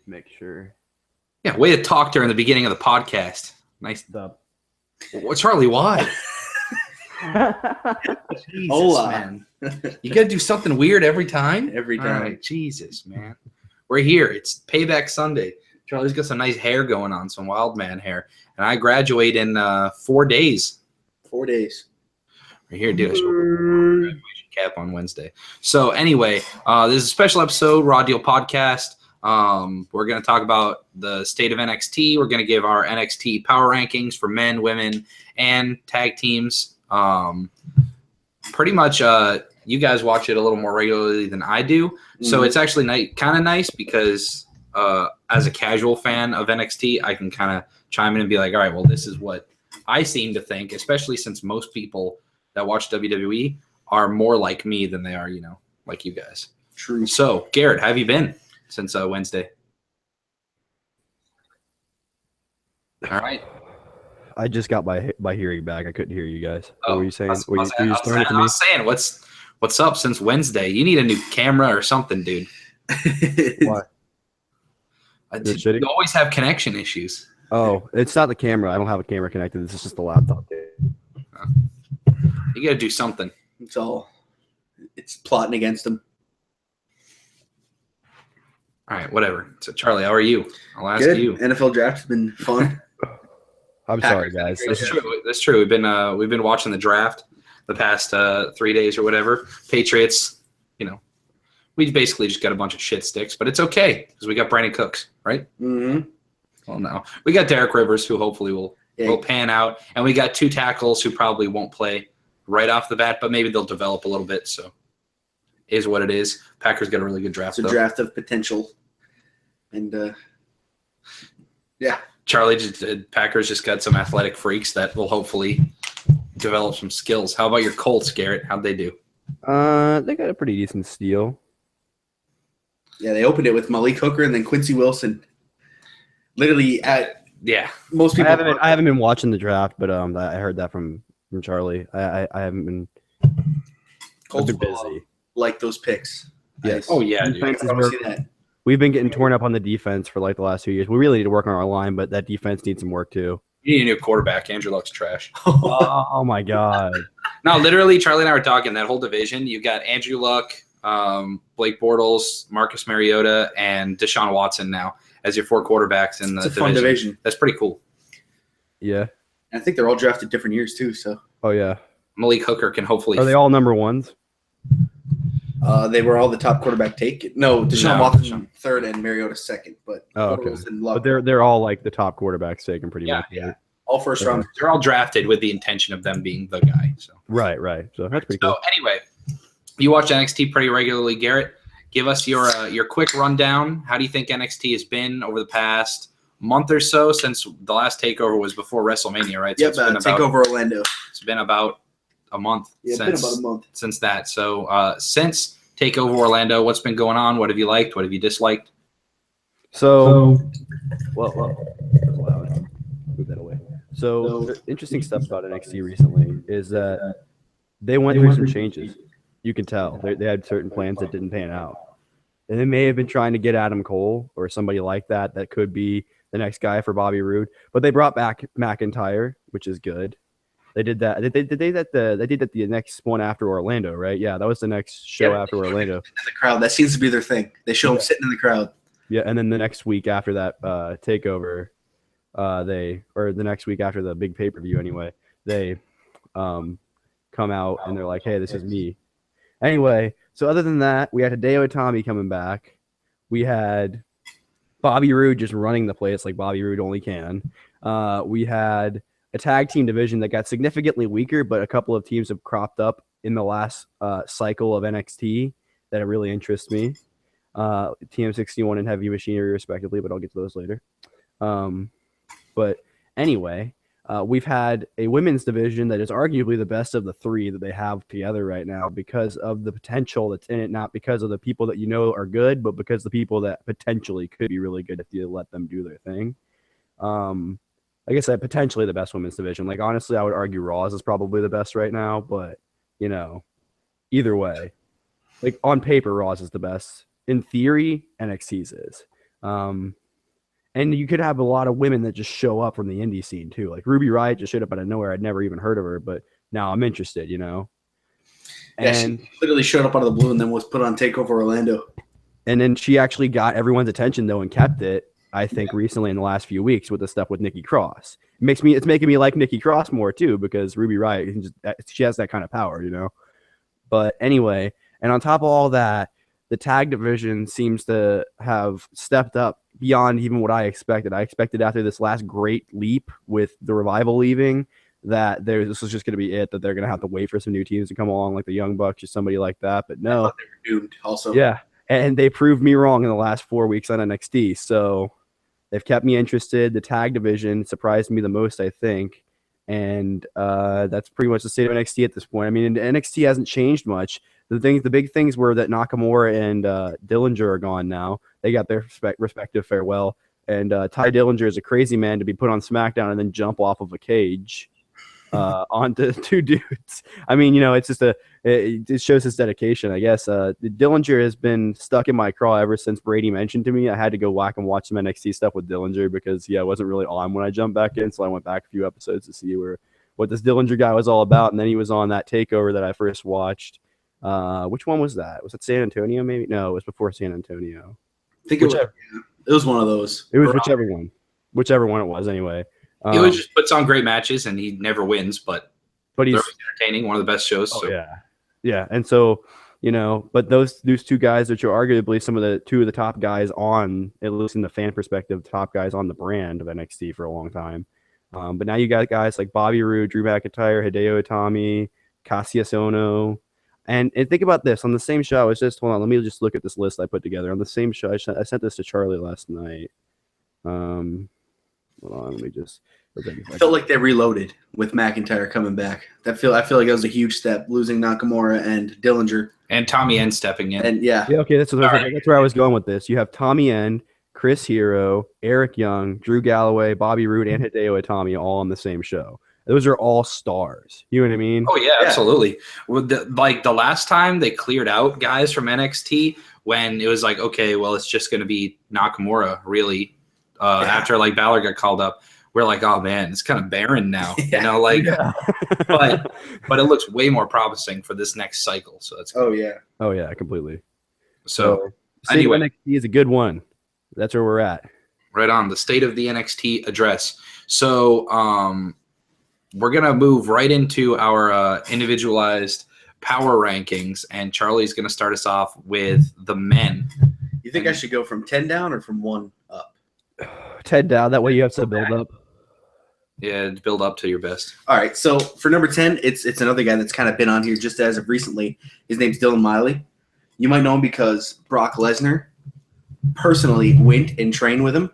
Make sure. Yeah, way to talk during the beginning of the podcast. Nice. Up. Well, Charlie, why? Jesus, Hola. man. You got to do something weird every time? Every All time. right, Jesus, man. We're here. It's Payback Sunday. Charlie's got some nice hair going on, some wild man hair. And I graduate in 4 days. 4 days. Right here, dude. I should wear my graduation cap on Wednesday. So anyway, this is a special episode, Raw Deal Podcast. We're going to talk about the state of NXT. We're going to give our NXT power rankings for men, women, and tag teams. Pretty much, you guys watch it a little more regularly than I do. So it's actually kind of nice because as a casual fan of NXT, I can kind of chime in and be like, all right, well, this is what I seem to think, especially since most people that watch WWE are more like me than they are, like you guys. True. So, Garrett, how have you been since Wednesday? All right. I just got my hearing back. I couldn't hear you guys. Oh, what were you saying? I was saying, what's up since Wednesday? You need a new camera or something, dude. Why? You always have connection issues. Oh, it's not the camera. I don't have a camera connected. This is just the laptop. You got to do something. It's plotting against them. All right, whatever. So, Charlie, how are you? I'll ask Good. you. NFL draft has been fun. I'm sorry, guys. That's true. We've been watching the draft the past 3 days or whatever. Patriots, we basically just got a bunch of shit sticks, but it's okay because we got Brandon Cooks, right? Mm-hmm. Well, no, we got Derek Rivers, who hopefully will pan out, and we got 2 tackles who probably won't play right off the bat, but maybe they'll develop a little bit. So, is what it is. Packers got a really good draft. It's a draft of potential, and Charlie Packers just got some athletic freaks that will hopefully develop some skills. How about your Colts, Garrett? How'd they do? They got a pretty decent steal. Yeah, they opened it with Malik Hooker and then Quincy Wilson. Literally most people. I haven't been watching the draft, but I heard that from Charlie. I haven't been. Colts I've been busy. Like those picks. Yes. Oh yeah, dude. See that. We've been getting torn up on the defense for like the last 2 years. We really need to work on our line, but that defense needs some work too. You need a new quarterback. Andrew Luck's trash. Oh my God. No, literally, Charlie and I were talking that whole division. You got Andrew Luck, Blake Bortles, Marcus Mariota, and Deshaun Watson now as your 4 quarterbacks in the It's a fun division. That's pretty cool. Yeah. And I think they're all drafted different years too. So. Oh yeah. Malik Hooker can hopefully. Are they all number ones? They were all the top quarterback take. No, Deshaun Watson 3rd and Mariota 2nd. But okay. But they're all like the top quarterbacks taken pretty much. Yeah. All first round. They're all drafted with the intention of them being the guy. So. Right. So that's pretty cool. So anyway, you watch NXT pretty regularly, Garrett. Give us your quick rundown. How do you think NXT has been over the past month or so since the last takeover was before WrestleMania, right? So Takeover Orlando. It's been about a month. Yeah, it's been about a month since that. So since Takeover Orlando, what's been going on? What have you liked? What have you disliked? So well, that's loud. Move that away. So the interesting stuff about NXT recently is that they went through some changes. You can tell they had certain plans that didn't pan out, and they may have been trying to get Adam Cole or somebody like that could be the next guy for Bobby Roode. But they brought back McIntyre, which is good. They did that. They did that the next one after Orlando, right? Yeah, that was the next show after Orlando. In the crowd, that seems to be their thing. They show them sitting in the crowd. Yeah, and then the next week after that takeover, the next week after the big pay-per-view anyway, they come out and they're like, "Hey, this is me." Anyway, so other than that, we had Hideo Itami coming back. We had Bobby Roode just running the place like Bobby Roode only can. We had a tag team division that got significantly weaker, but a couple of teams have cropped up in the last cycle of NXT that really interest me. TM61 and Heavy Machinery, respectively, but I'll get to those later. But anyway, we've had a women's division that is arguably the best of the 3 that they have together right now because of the potential that's in it, not because of the people that are good, but because the people that potentially could be really good if you let them do their thing. Like I said, potentially the best women's division. Like, honestly, I would argue Raw's is probably the best right now, but, either way. Like, on paper, Raw's is the best. In theory, NXT's is. And you could have a lot of women that just show up from the indie scene too. Like Ruby Riott just showed up out of nowhere. I'd never even heard of her, but now I'm interested, Yeah, And she literally showed up out of the blue and then was put on TakeOver Orlando. And then she actually got everyone's attention though and kept it, I think, recently in the last few weeks with the stuff with Nikki Cross. It's making me like Nikki Cross more too, because Ruby Riott, she has that kind of power, But anyway, and on top of all that, the tag division seems to have stepped up beyond even what I expected. I expected after this last great leap with the Revival leaving that this was just going to be it, that they're going to have to wait for some new teams to come along, like the Young Bucks or somebody like that. But no. I thought they were doomed also. Yeah. And they proved me wrong in the last 4 weeks on NXT. So they've kept me interested. The tag division surprised me the most, I think. And that's pretty much the state of NXT at this point. I mean, NXT hasn't changed much. The big things were that Nakamura and Dillinger are gone now. They got their respective farewell. And Ty Dillinger is a crazy man to be put on SmackDown and then jump off of a cage onto two dudes. I mean, it's just it shows his dedication, I guess. Dillinger has been stuck in my craw ever since Brady mentioned to me. I had to go back and watch some NXT stuff with Dillinger because I wasn't really on when I jumped back in. So I went back a few episodes to see what this Dillinger guy was all about. And then he was on that takeover that I first watched. Which one was that? Was it San Antonio? Maybe no, it was before San Antonio. I think it was one of those. It was whichever one it was. Anyway, he always just puts on great matches and he never wins, but he's entertaining. One of the best shows. Oh, so. Yeah, and so but those two guys, which are arguably two of the top guys on, at least in the fan perspective, top guys on the brand of NXT for a long time. But now you got guys like Bobby Roode, Drew McIntyre, Hideo Itami, Cassius Ohno. And think about this. On the same show, hold on, let me just look at this list I put together. On the same show, I sent this to Charlie last night. Hold on, let me just... I felt like they reloaded with McIntyre coming back. I feel like that was a huge step, losing Nakamura and Dillinger. And Tommy End stepping in. And yeah, okay, that's where I was going with this. You have Tommy End, Chris Hero, Eric Young, Drew Galloway, Bobby Roode, and Hideo Itami all on the same show. Those are all stars. You know what I mean? Oh, yeah, absolutely. The last time they cleared out guys from NXT when it was like, okay, well, it's just going to be Nakamura, really, after Balor got called up. We're like, oh, man, it's kind of barren now. But it looks way more promising for this next cycle. So that's cool. Oh, yeah, completely. So anyway, NXT is a good one. That's where we're at. Right on. The State of the NXT address. So we're going to move right into our individualized power rankings, and Charlie's going to start us off with the men. You think I should go from 10 down or from 1 up? 10 down. That way you have to build up. Yeah, build up to your best. All right, so for number 10, it's another guy that's kind of been on here just as of recently. His name's Dylan Miley. You might know him because Brock Lesnar personally went and trained with him.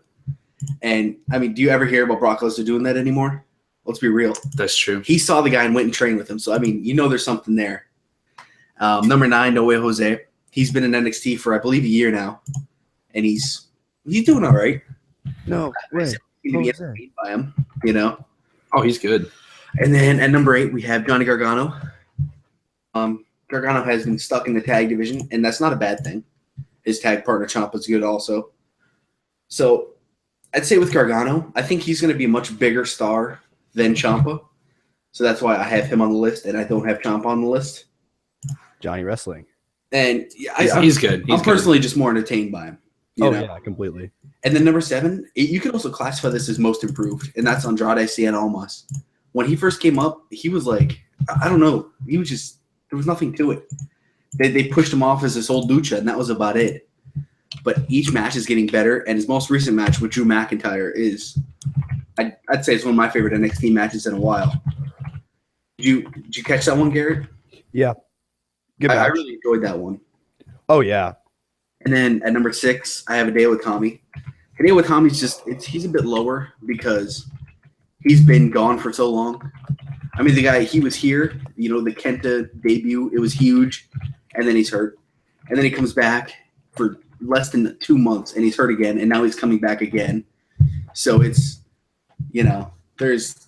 And, I mean, do you ever hear about Brock Lesnar doing that anymore? Let's be real. That's true. He saw the guy and went and trained with him. So, I mean, there's something there. Number 9, No Way Jose. He's been in NXT for, I believe, a year now. And he's doing all right. No way. By him, Oh, he's good. And then at number 8, we have Johnny Gargano. Gargano has been stuck in the tag division, and that's not a bad thing. His tag partner Ciampa's good also. So I'd say with Gargano, I think he's going to be a much bigger star than Ciampa. So that's why I have him on the list, and I don't have Ciampa on the list. Johnny Wrestling. And he's good. I'm personally just more entertained by him. Yeah, completely. And then number 7, you can also classify this as most improved, and that's Andrade Cien Almas. When he first came up, he was like, I don't know, he was just, there was nothing to it. They pushed him off as this old lucha, and that was about it. But each match is getting better, and his most recent match with Drew McIntyre is, I'd say it's one of my favorite NXT matches in a while. Did you catch that one, Garrett? Yeah. Good match. I really enjoyed that one. Oh, yeah. And then at number 6, I have Hideo Itami. Hideo Itami's he's a bit lower because he's been gone for so long. I mean, the guy, he was here, the Kenta debut, it was huge, and then he's hurt. And then he comes back for less than 2 months, and he's hurt again, and now he's coming back again. So it's, there's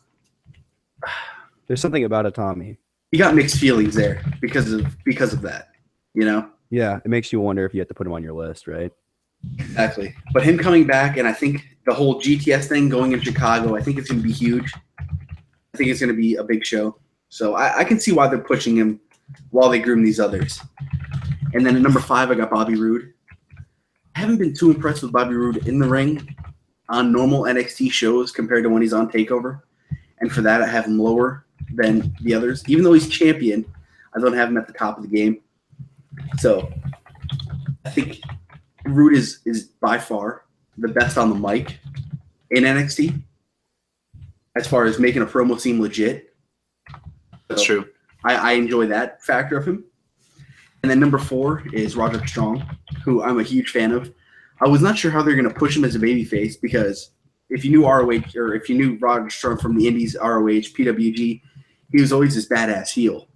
something about Itami. You got mixed feelings there because of that, Yeah, it makes you wonder if you have to put him on your list, right? Exactly. But him coming back, and I think the whole GTS thing going in Chicago, I think it's going to be huge. I think it's going to be a big show. So I can see why they're pushing him while they groom these others. And then at number 5, I got Bobby Roode. I haven't been too impressed with Bobby Roode in the ring on normal NXT shows compared to when he's on TakeOver. And for that, I have him lower than the others. Even though he's champion, I don't have him at the top of the game. So I think Roode is by far the best on the mic in NXT as far as making a promo seem legit. That's true. I enjoy that factor of him. And then number 4 is Roderick Strong, who I'm a huge fan of. I was not sure how they're going to push him as a babyface because if you knew ROH or if you knew Roderick Strong from the Indies, ROH, PWG, he was always this badass heel,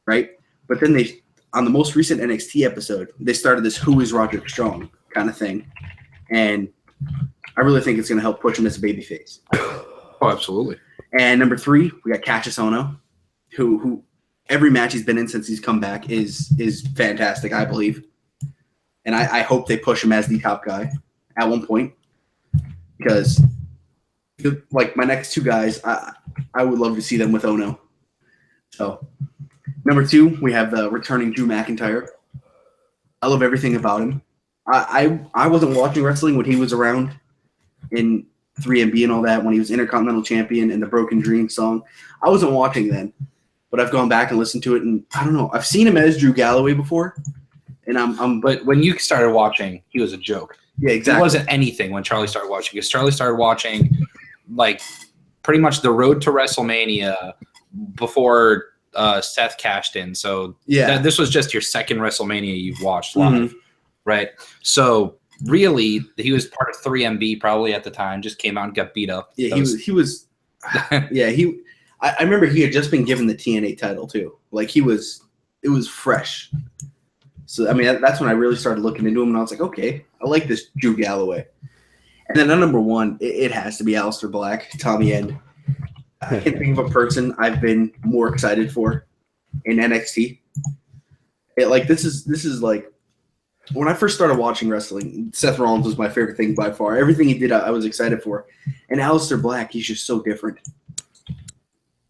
right? But then they, on the most recent NXT episode, they started this "Who is Roderick Strong" kind of thing, and I really think it's going to help push him as a babyface. Oh, absolutely. And number 3, we got Cassius Ohno, who every match he's been in since he's come back is fantastic, I believe. And I hope they push him as the top guy at one point because, like, my next 2 guys, I would love to see them with Ohno. So, number 2, we have the returning Drew McIntyre. I love everything about him. I wasn't watching wrestling when he was around in 3MB and all that, when he was Intercontinental Champion and the Broken Dream song. I wasn't watching then, but I've gone back and listened to it, and I don't know. I've seen him as Drew Galloway before, and But when you started watching, he was a joke. Yeah, exactly. He wasn't anything when Charlie started watching, because Charlie started watching, like, pretty much the road to WrestleMania before Seth cashed in. So yeah, this was just your second WrestleMania you've watched live, right? So really, he was part of 3MB probably at the time. Just came out and got beat up. Yeah, he was. Yeah, I remember he had just been given the TNA title too. Like it was fresh. So I mean, that's when I really started looking into him, and I was like, okay, I like this Drew Galloway. And then at number 1, it has to be Aleister Black, Tommy End. I can't think of a person I've been more excited for in NXT. This is like when I first started watching wrestling, Seth Rollins was my favorite thing by far. Everything he did, I was excited for. And Aleister Black, he's just so different.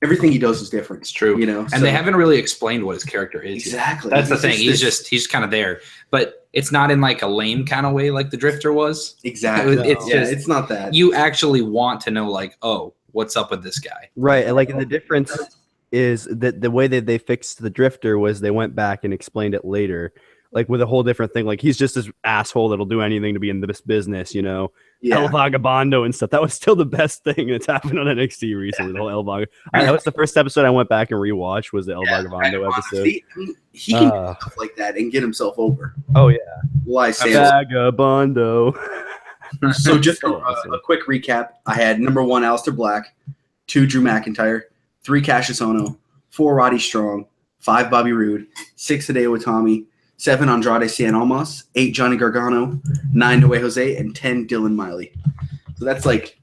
Everything he does is different. It's true. You know, and they haven't really explained what his character is. Exactly. Yet. That's the thing. He's kind of there. But it's not in like a lame kind of way like the Drifter was. Exactly. It's not that. You actually want to know, like, oh, what's up with this guy? Right. And like the difference is that the way that they fixed the Drifter was they went back and explained it later. Like with a whole different thing. Like he's just this asshole that'll do anything to be in this business, you know. Yeah. El Vagabondo and stuff. That was still the best thing that's happened on NXT recently. The whole El Vagabondo. That was the first episode I went back and rewatched was the El Vagabondo episode. He can do stuff like that and get himself over. Oh yeah. Why say Vagabondo. So just a quick recap. I had number 1, Aleister Black, 2, Drew McIntyre, 3, Cassius Ohno, 4, Roddy Strong, 5, Bobby Roode, 6, Hideo Itami, 7, Andrade Cien Almas, 8, Johnny Gargano, 9, Noe Jose, and 10, Dylan Miley. So that's like,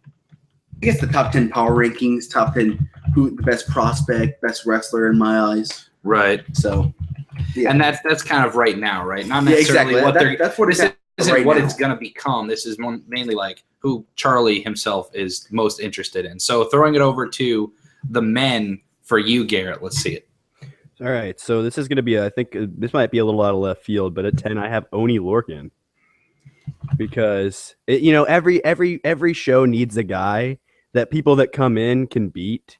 I guess the top 10 power rankings, top 10 who the best prospect, best wrestler in my eyes. Right. So, yeah. And that's kind of right now, right? Not necessarily exactly. what they're. That's what this isn't right what now. it's going to become. This is mainly like who Charlie himself is most interested in. So throwing it over to the men for you, Garrett. Let's see it. All right, so this is going to be, I think this might be a little out of left field, but at 10, I have Oni Lorcan because every show needs a guy that people that come in can beat,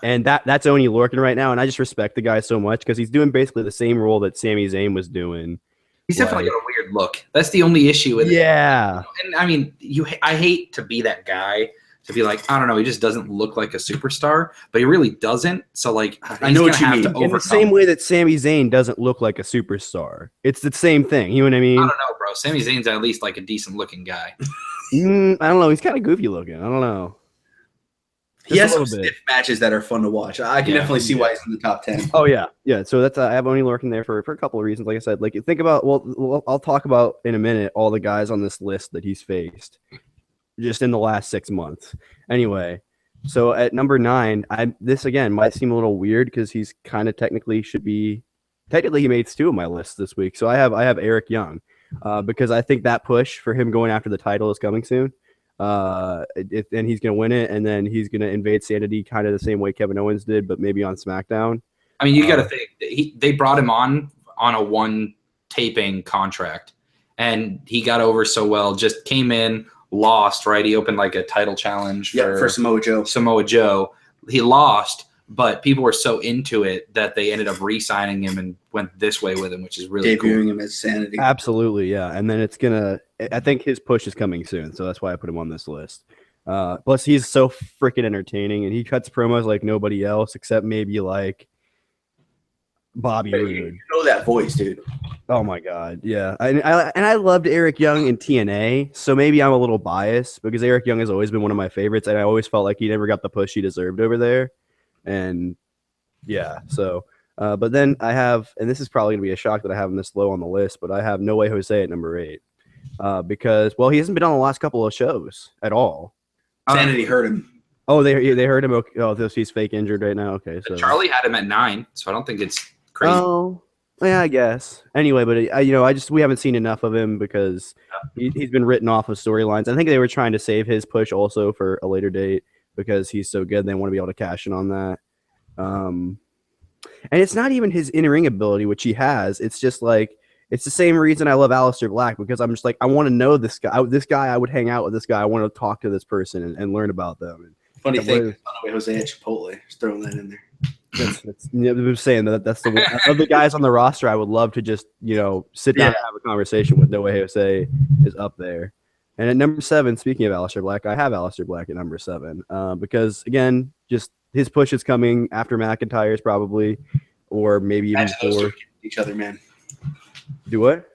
and that's Oni Lorcan right now, and I just respect the guy so much because he's doing basically the same role that Sami Zayn was doing. He's definitely got a weird look. That's the only issue with it. Yeah, and I mean, I hate to be that guy. To be like, I don't know, he just doesn't look like a superstar, but he really doesn't. So, like, I know what you mean. In the same way that Sami Zayn doesn't look like a superstar. It's the same thing. You know what I mean? I don't know, bro. Sami Zayn's at least like a decent looking guy. I don't know. He's kind of goofy looking. I don't know. He has some stiff matches that are fun to watch. I can definitely see why he's in the top 10. Oh, yeah. Yeah. So that's I have Oni Lorcan there for a couple of reasons. Like I said, like you think about, well, I'll talk about in a minute all the guys on this list that he's faced just in the last 6 months. Anyway, so at number 9, this again might seem a little weird because he's kind of technically he made 2 of my lists this week. So I have Eric Young. because I think that push for him going after the title is coming soon. And he's going to win it, and then he's going to invade Sanity kind of the same way Kevin Owens did, but maybe on SmackDown. I mean, you got to think they brought him on a one taping contract, and he got over so well. Just came in, lost, right? He opened like a title challenge for Samoa Joe. Samoa Joe. He lost, but people were so into it that they ended up re-signing him and went this way with him, which is really cool. Debuting him as Sanity. Absolutely, yeah. And then I think his push is coming soon, so that's why I put him on this list. Plus, he's so freaking entertaining, and he cuts promos like nobody else, except maybe like Bobby Roode. You know that voice, dude. Oh my god, yeah. I loved Eric Young in TNA, so maybe I'm a little biased because Eric Young has always been one of my favorites, and I always felt like he never got the push he deserved over there. And yeah, so but then I have, and this is probably gonna be a shock that I have him this low on the list, but I have No Way Jose at number 8 because he hasn't been on the last couple of shows at all. Sanity hurt him. Oh, they hurt him. Okay. Oh, he's fake injured right now. Okay, so Charlie had him at 9, so I don't think it's crazy. Oh, yeah, I guess. Anyway, but we haven't seen enough of him because he's been written off of storylines. I think they were trying to save his push also for a later date because he's so good. They want to be able to cash in on that. And it's not even his in-ring ability, which he has. It's just like it's the same reason I love Aleister Black because I'm just like I want to know this guy. I would hang out with this guy. I want to talk to this person and learn about them. Funny thing, Jose at Chipotle. Just throwing that in there. I'm saying that's the one of the guys on the roster I would love to just sit down and have a conversation with. No Way Jose is up there, and at number 7, speaking of Aleister Black, I have Aleister Black at number 7 because again, just his push is coming after McIntyre's probably, or maybe even before each other. Man, do what?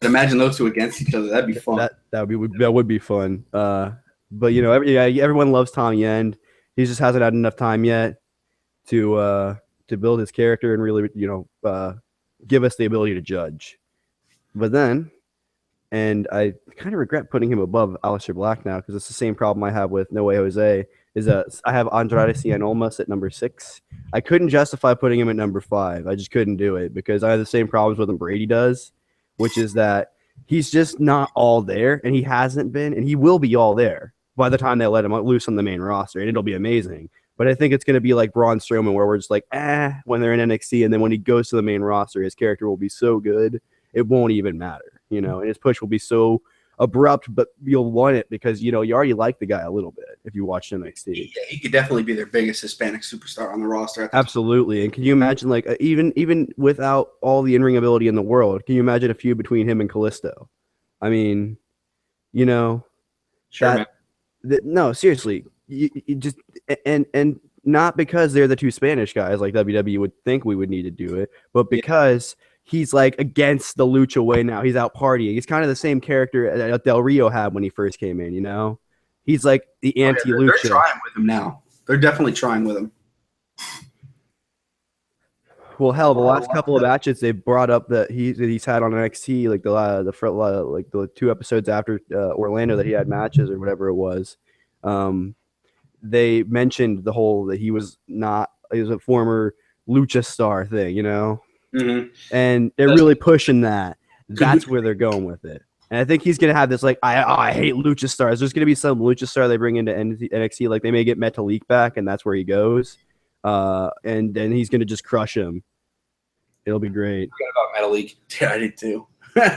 Imagine those two against each other. That'd be fun. That would be fun. But everyone loves Tommy End. He just hasn't had enough time yet to build his character and really give us the ability to judge. But then, and I kind of regret putting him above Aleister Black now because it's the same problem I have with No Way Jose. I have Andrade Cien Almas at number 6. I couldn't justify putting him at number 5. I just couldn't do it because I have the same problems with him Brady does, which is that he's just not all there, and he hasn't been, and he will be all there by the time they let him loose on the main roster, and it'll be amazing. But I think it's going to be like Braun Strowman, where we're just like, when they're in NXT, and then when he goes to the main roster, his character will be so good, it won't even matter, and his push will be so abrupt, but you'll want it because, you already like the guy a little bit if you watch NXT. Yeah, he could definitely be their biggest Hispanic superstar on the roster. Absolutely. And can you imagine, like, even without all the in-ring ability in the world, can you imagine a feud between him and Kalisto? I mean, Sure, no, seriously. You just and not because they're the two Spanish guys like WWE would think we would need to do it, but because he's like against the lucha way now. He's out partying. He's kind of the same character that Del Rio had when he first came in. He's like the anti-lucha. They're trying with him now. They're definitely trying with him. Well, hell, the last couple of matches they brought up that he's had on NXT, like the 2 episodes after Orlando that he had matches or whatever it was. They mentioned the whole that he was a former lucha star thing, Mm-hmm. and they're really pushing that. That's where they're going with it. And I think he's gonna have this like I hate lucha stars. There's gonna be some lucha star they bring into NXT, like they may get Metalik back, and that's where he goes. And then he's gonna just crush him. It'll be great. I forgot about Metalik. Yeah, I did too.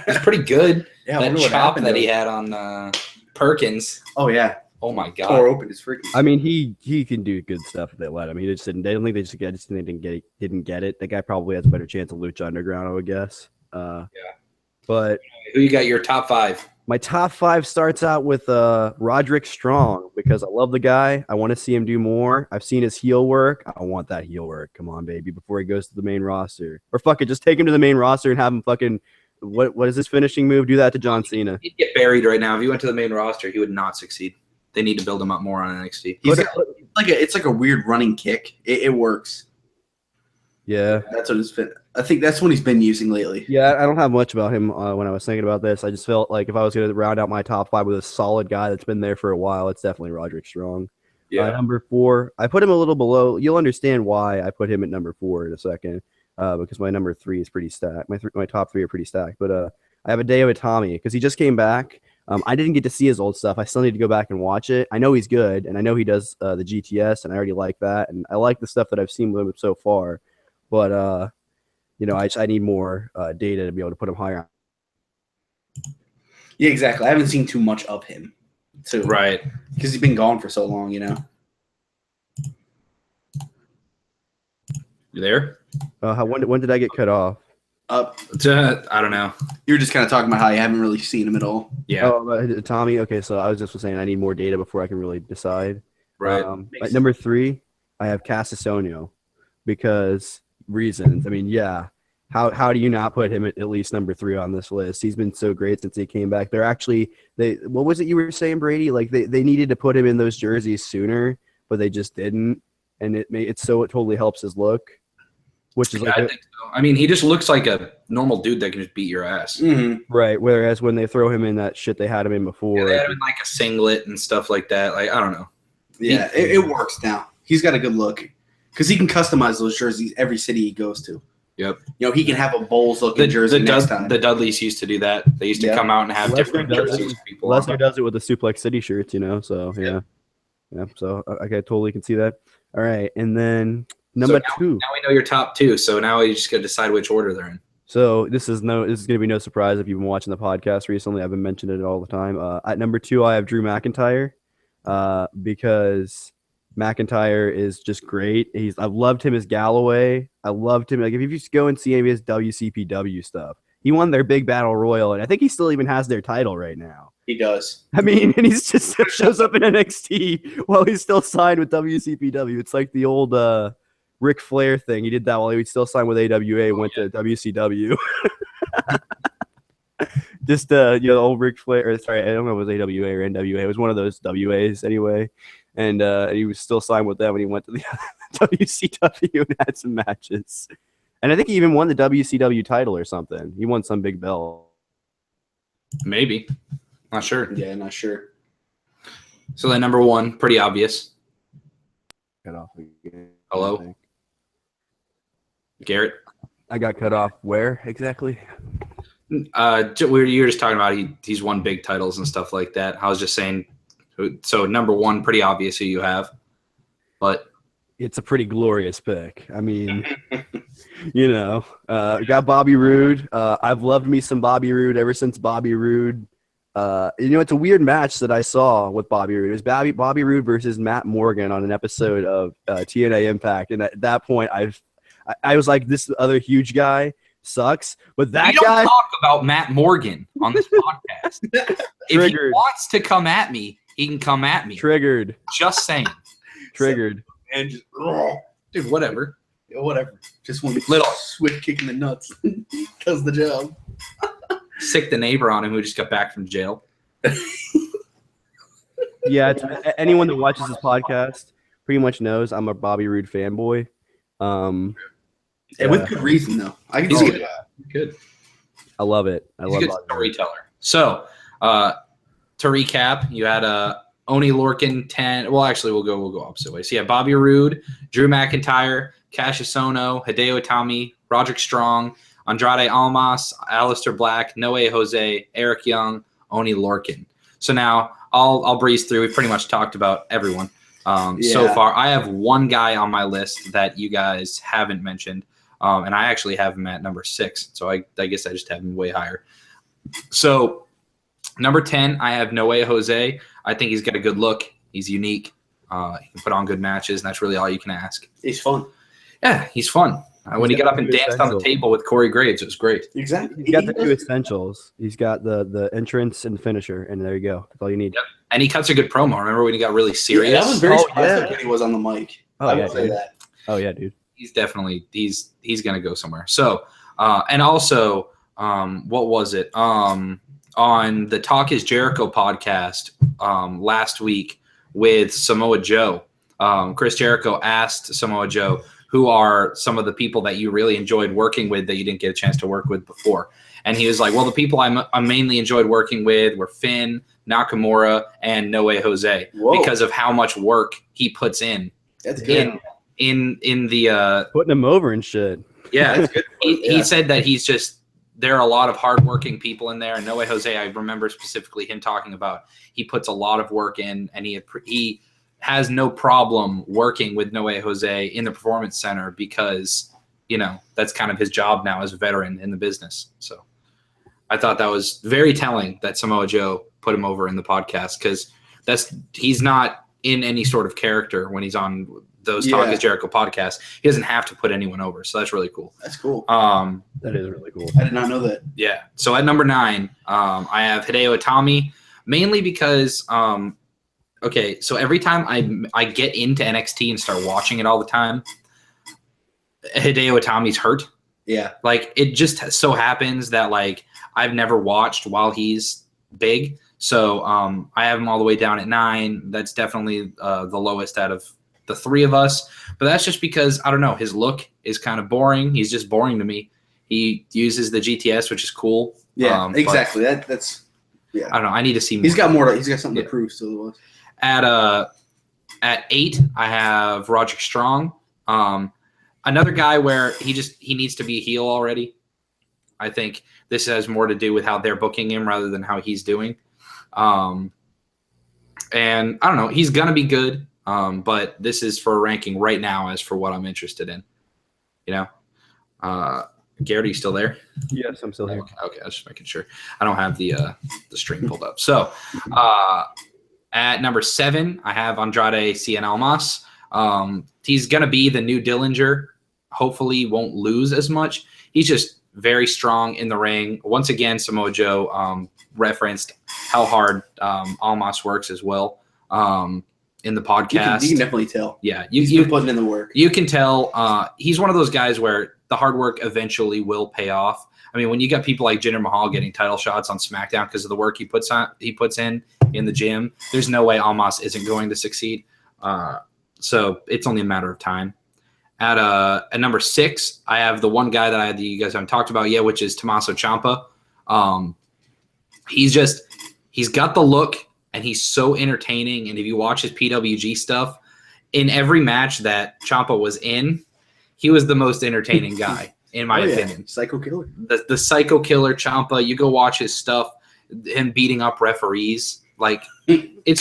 He's pretty good. Yeah, that chop that he had on Perkins. Oh yeah. Oh my god. Tore open his freaking. I mean, he can do good stuff if they let him. He just didn't. They don't think they didn't get it. The guy probably has a better chance of Lucha Underground, I would guess. Yeah. But who you got your top 5? My top 5 starts out with Roderick Strong because I love the guy. I want to see him do more. I've seen his heel work. I want that heel work. Come on, baby, before he goes to the main roster. Or fuck it, just take him to the main roster and have him fucking what is his finishing move? Do that to John Cena. He'd get buried right now. If he went to the main roster, he would not succeed. They need to build him up more on NXT. It's like a weird running kick. It works. Yeah, that's what it's been. I think that's what he's been using lately. Yeah, I don't have much about him when I was thinking about this. I just felt like if I was going to round out my top 5 with a solid guy that's been there for a while, it's definitely Roderick Strong. Yeah. Number 4, I put him a little below. You'll understand why I put him at number 4 in a second, because my number 3 is pretty stacked. My top 3 are pretty stacked. But I have Hideo Itami because he just came back. I didn't get to see his old stuff. I still need to go back and watch it. I know he's good, and I know he does the GTS, and I already like that, and I like the stuff that I've seen with him so far. But I need more data to be able to put him higher. Yeah, exactly. I haven't seen too much of him, too. Right. Because he's been gone for so long, You there? When did I get cut off? I don't know. You were just kind of talking about how you haven't really seen him at all. Yeah. Oh, Tommy. Okay, so I was just saying I need more data before I can really decide. Right. At number 3, I have Cassisonio because reasons. I mean, yeah. How do you not put him at least number 3 on this list? He's been so great since he came back. What was it you were saying, Brady? Like they needed to put him in those jerseys sooner, but they just didn't, and it totally helps his look. Which is I think so. I mean, he just looks like a normal dude that can just beat your ass. Mm-hmm. Right. Whereas when they throw him in that shit they had him in before, they had him in like a singlet and stuff like that. Like, I don't know. Yeah, it works now. He's got a good look because he can customize those jerseys every city he goes to. Yep. He can have a Bulls looking jersey next time. The Dudleys used to do that. They used to come out and have different jerseys. Lesnar does it with the Suplex City shirts, So yeah. So I totally can see that. All right, and then number 2. Now we know your top 2. So now we just got to decide which order they're in. So this is going to be no surprise if you've been watching the podcast recently. I've been mentioning it all the time. At number 2, I have Drew McIntyre because McIntyre is just great. I've loved him as Galloway. I loved him. Like if you just go and see any of his WCPW stuff, he won their big battle royal, and I think he still even has their title right now. He does. I mean, and he's just shows up in NXT while he's still signed with WCPW. It's like the old Ric Flair thing. He did that while he was still signed with AWA, went to WCW. Just old Ric Flair. Sorry, I don't know if it was AWA or NWA. It was one of those WAs anyway. And he was still signed with them when he went to the WCW and had some matches. And I think he even won the WCW title or something. He won some big belt. Maybe. Not sure. Yeah, not sure. So then number 1, pretty obvious. Cut off again. Hello? Garrett? I got cut off where exactly? You were just talking about he's won big titles and stuff like that. I was just saying, so number 1, pretty obvious who you have. But it's a pretty glorious pick. I mean, got Bobby Roode. I've loved me some Bobby Roode ever since Bobby Roode. It's a weird match that I saw with Bobby Roode. It was Bobby Roode versus Matt Morgan on an episode of TNA Impact. And at that point, I was like, this other huge guy sucks. But that we guy. Don't talk about Matt Morgan on this podcast. If he wants to come at me, he can come at me. Triggered. Just saying. Triggered. And just, dude, whatever. Yeah, whatever. Just want to be little swift kick in the nuts. Does the job. Sick the neighbor on him who just got back from jail. Yeah, anyone that watches this podcast pretty much knows I'm a Bobby Roode fanboy. And with good reason, though. He's good. Good. I love it. He's a good storyteller. So, to recap, you had Oney Lorcan 10. Well, actually, we'll go opposite way. So, yeah, Bobby Roode, Drew McIntyre, Cassius Ohno, Hideo Itami, Roderick Strong, Andrade Almas, Aleister Black, Noe Jose, Eric Young, Oney Lorcan. So now I'll breeze through. We've pretty much talked about everyone so far. I have one guy on my list that you guys haven't mentioned, and I actually have him at number 6. So I guess I just have him way higher. So number 10, I have Noe Jose. I think he's got a good look. He's unique. He can put on good matches, and that's really all you can ask. He's fun. Yeah, he's fun. When he got up and danced on the table with Corey Graves, it was great. Exactly. He's got the 2 essentials. He's got the entrance and finisher, and there you go. That's all you need. Yep. And he cuts a good promo. Remember when he got really serious? Yeah, that was very surprising when he was on the mic. I would say that. Oh, yeah, dude. He's definitely he's going to go somewhere. So, and also, what was it? On the Talk is Jericho podcast last week with Samoa Joe, Chris Jericho asked Samoa Joe, who are some of the people that you really enjoyed working with that you didn't get a chance to work with before? And he was like, well, the people I mainly enjoyed working with were Finn, Nakamura, and Noe Jose. Whoa. Because of how much work he puts in. That's good. In the putting him over and shit. Yeah. He said that he's just there are a lot of hardworking people in there. And No Way Jose, I remember specifically him talking about he puts a lot of work in, and he has no problem working with No Way Jose in the Performance Center because, that's kind of his job now as a veteran in the business. So I thought that was very telling that Samoa Joe put him over in the podcast, because he's not in any sort of character when he's on those Talk is Jericho podcasts. He doesn't have to put anyone over, so that's really cool. That's cool. That is really cool. I did not know that. Yeah. So at number 9, I have Hideo Itami, mainly because so every time I get into NXT and start watching it all the time, Hideo Itami's hurt. Yeah. Like, it just so happens that, like, I've never watched while he's big. So I have him all the way down at 9. That's definitely the lowest out of the 3 of us. But that's just because, I don't know, his look is kind of boring. He's just boring to me. He uses the GTS, which is cool. Yeah, exactly. That's I don't know. I need to see more. He's got something to prove still to us. At 8, I have Roderick Strong. Another guy where he needs to be a heel already. I think this has more to do with how they're booking him rather than how he's doing. And I don't know, he's going to be good. But this is for a ranking right now as for what I'm interested in. Garrett, are you still there? Yes, I'm still here. Okay, I was just making sure. I don't have the string pulled up. So at number 7, I have Andrade Cien Almas. He's going to be the new Dillinger. Hopefully won't lose as much. He's just very strong in the ring. Once again, Samoa Joe referenced how hard Almas works as well in the podcast. You can definitely tell. Yeah. He's been putting in the work. You can tell he's one of those guys where the hard work eventually will pay off. I mean, when you got people like Jinder Mahal getting title shots on SmackDown because of the work he puts in the gym, there's no way Almas isn't going to succeed. So it's only a matter of time. At number 6, I have the one guy that you guys haven't talked about yet, which is Tommaso Ciampa. He's got the look, and he's so entertaining. And if you watch his PWG stuff, in every match that Ciampa was in, he was the most entertaining guy, in my opinion. Psycho killer. The Psycho Killer Ciampa. You go watch his stuff, him beating up referees. Like, it's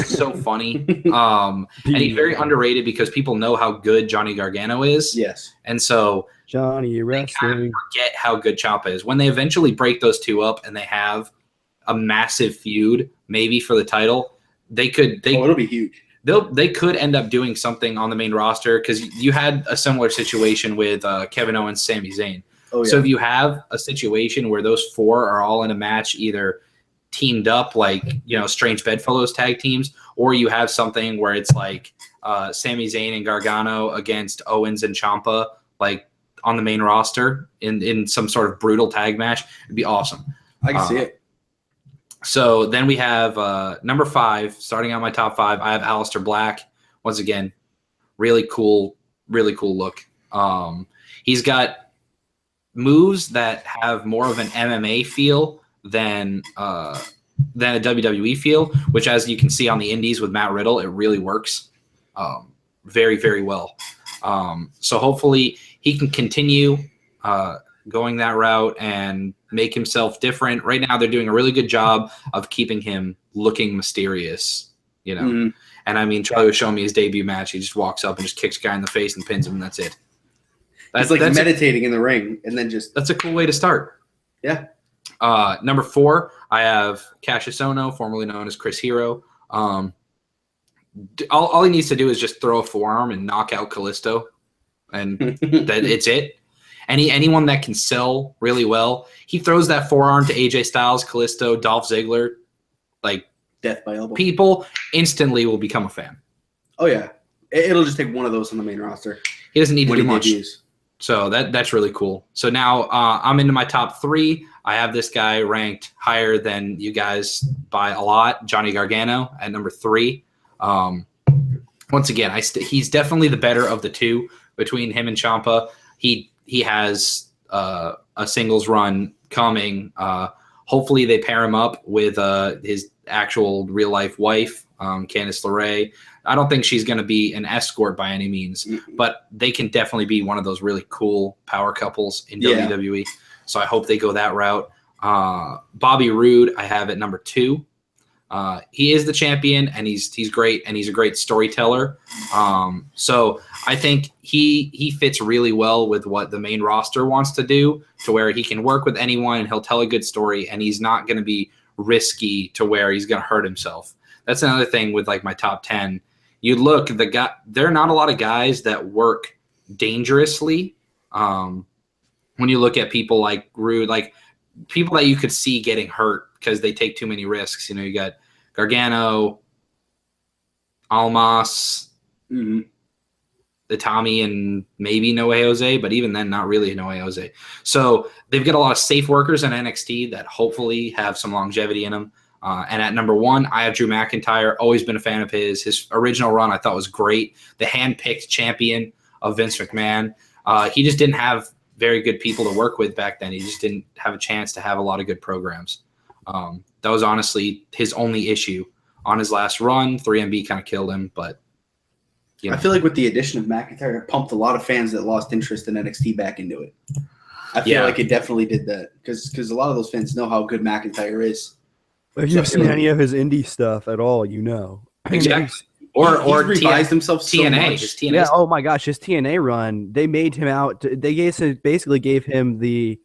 so funny. And he's very underrated because people know how good Johnny Gargano is. Yes. And so Johnny Wrestling. They kind of forget how good Ciampa is. When they eventually break those two up and they have a massive feud, maybe for the title, it'll be huge. They could end up doing something on the main roster, because you had a similar situation with Kevin Owens, Sami Zayn. Oh, yeah. So if you have a situation where those 4 are all in a match, either teamed up like, Strange Bedfellows tag teams, or you have something where it's like Sami Zayn and Gargano against Owens and Ciampa, like on the main roster in some sort of brutal tag match, it'd be awesome. I can see it. So then we have number 5, starting out my top 5, I have Aleister Black. Once again, really cool look. He's got moves that have more of an MMA feel than a WWE feel, which, as you can see on the indies with Matt Riddle, it really works very, very well. So hopefully he can continue going that route and make himself different. Right now they're doing a really good job of keeping him looking mysterious, And I mean, Charlie was showing me his debut match. He just walks up and just kicks a guy in the face and pins him, and that's it. That's meditating in the ring, and then that's a cool way to start. Yeah. Number 4, I have Cassius Ohno, formerly known as Chris Hero. All he needs to do is just throw a forearm and knock out Kalisto, and it's it. Anyone that can sell really well, he throws that forearm to AJ Styles, Kalisto, Dolph Ziggler, like death by elbow. People instantly will become a fan. Oh yeah, it'll just take one of those on the main roster. He doesn't need to do much. So that's really cool. So now I'm into my top 3. I have this guy ranked higher than you guys by a lot, Johnny Gargano at number 3. Once again, he's definitely the better of the 2 between him and Ciampa. He has a singles run coming. Hopefully they pair him up with his actual real life wife, Candice LeRae. I don't think she's going to be an escort by any means, but they can definitely be one of those really cool power couples in WWE. So I hope they go that route. Bobby Roode, I have at number 2. He is the champion, and he's great, and he's a great storyteller. So I think he fits really well with what the main roster wants to do, to where he can work with anyone and he'll tell a good story, and he's not going to be risky to where he's going to hurt himself. That's another thing with like my top 10. You look, there are not a lot of guys that work dangerously. When you look at people like Rude, like people that you could see getting hurt because they take too many risks. You got Gargano, Almas, Itami, and maybe Noe Jose, but even then, not really Noe Jose. So they've got a lot of safe workers in NXT that hopefully have some longevity in them. And at number 1, I have Drew McIntyre. Always been a fan of his. His original run I thought was great. The hand-picked champion of Vince McMahon. He just didn't have very good people to work with back then. He just didn't have a chance to have a lot of good programs. That was honestly his only issue on his last run. 3MB kind of killed him, but I feel like with the addition of McIntyre, it pumped a lot of fans that lost interest in NXT back into it. I feel like it definitely did that because a lot of those fans know how good McIntyre is. If you've seen any of his indie stuff at all, exactly. Or revised himself so TNA, much. his TNA. Yeah. Oh my gosh, his TNA run. They made him out. They basically gave him the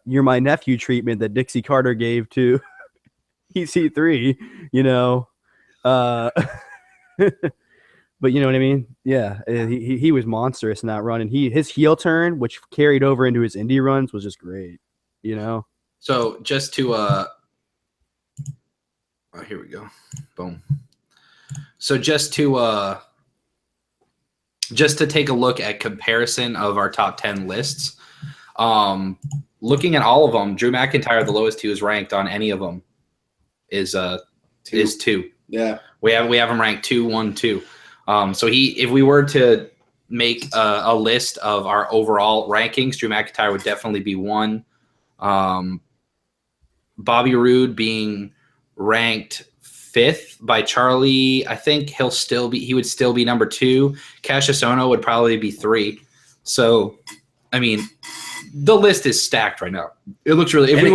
"you're my nephew" treatment that Dixie Carter gave to EC3. But you know what I mean? Yeah, he was monstrous in that run, and his heel turn, which carried over into his indie runs, was just great. So just to here we go, boom. So just to take a look at comparison of our top 10 lists, looking at all of them, Drew McIntyre, the lowest he was ranked on any of them, is 2. Yeah, we have him ranked 2, 1, 2. So if we were to make a list of our overall rankings, Drew McIntyre would definitely be 1. Bobby Roode being ranked 5th by Charlie. I think he would still be number 2. Cassius Ohno would probably be 3. So, I mean, the list is stacked right now. It looks really. If we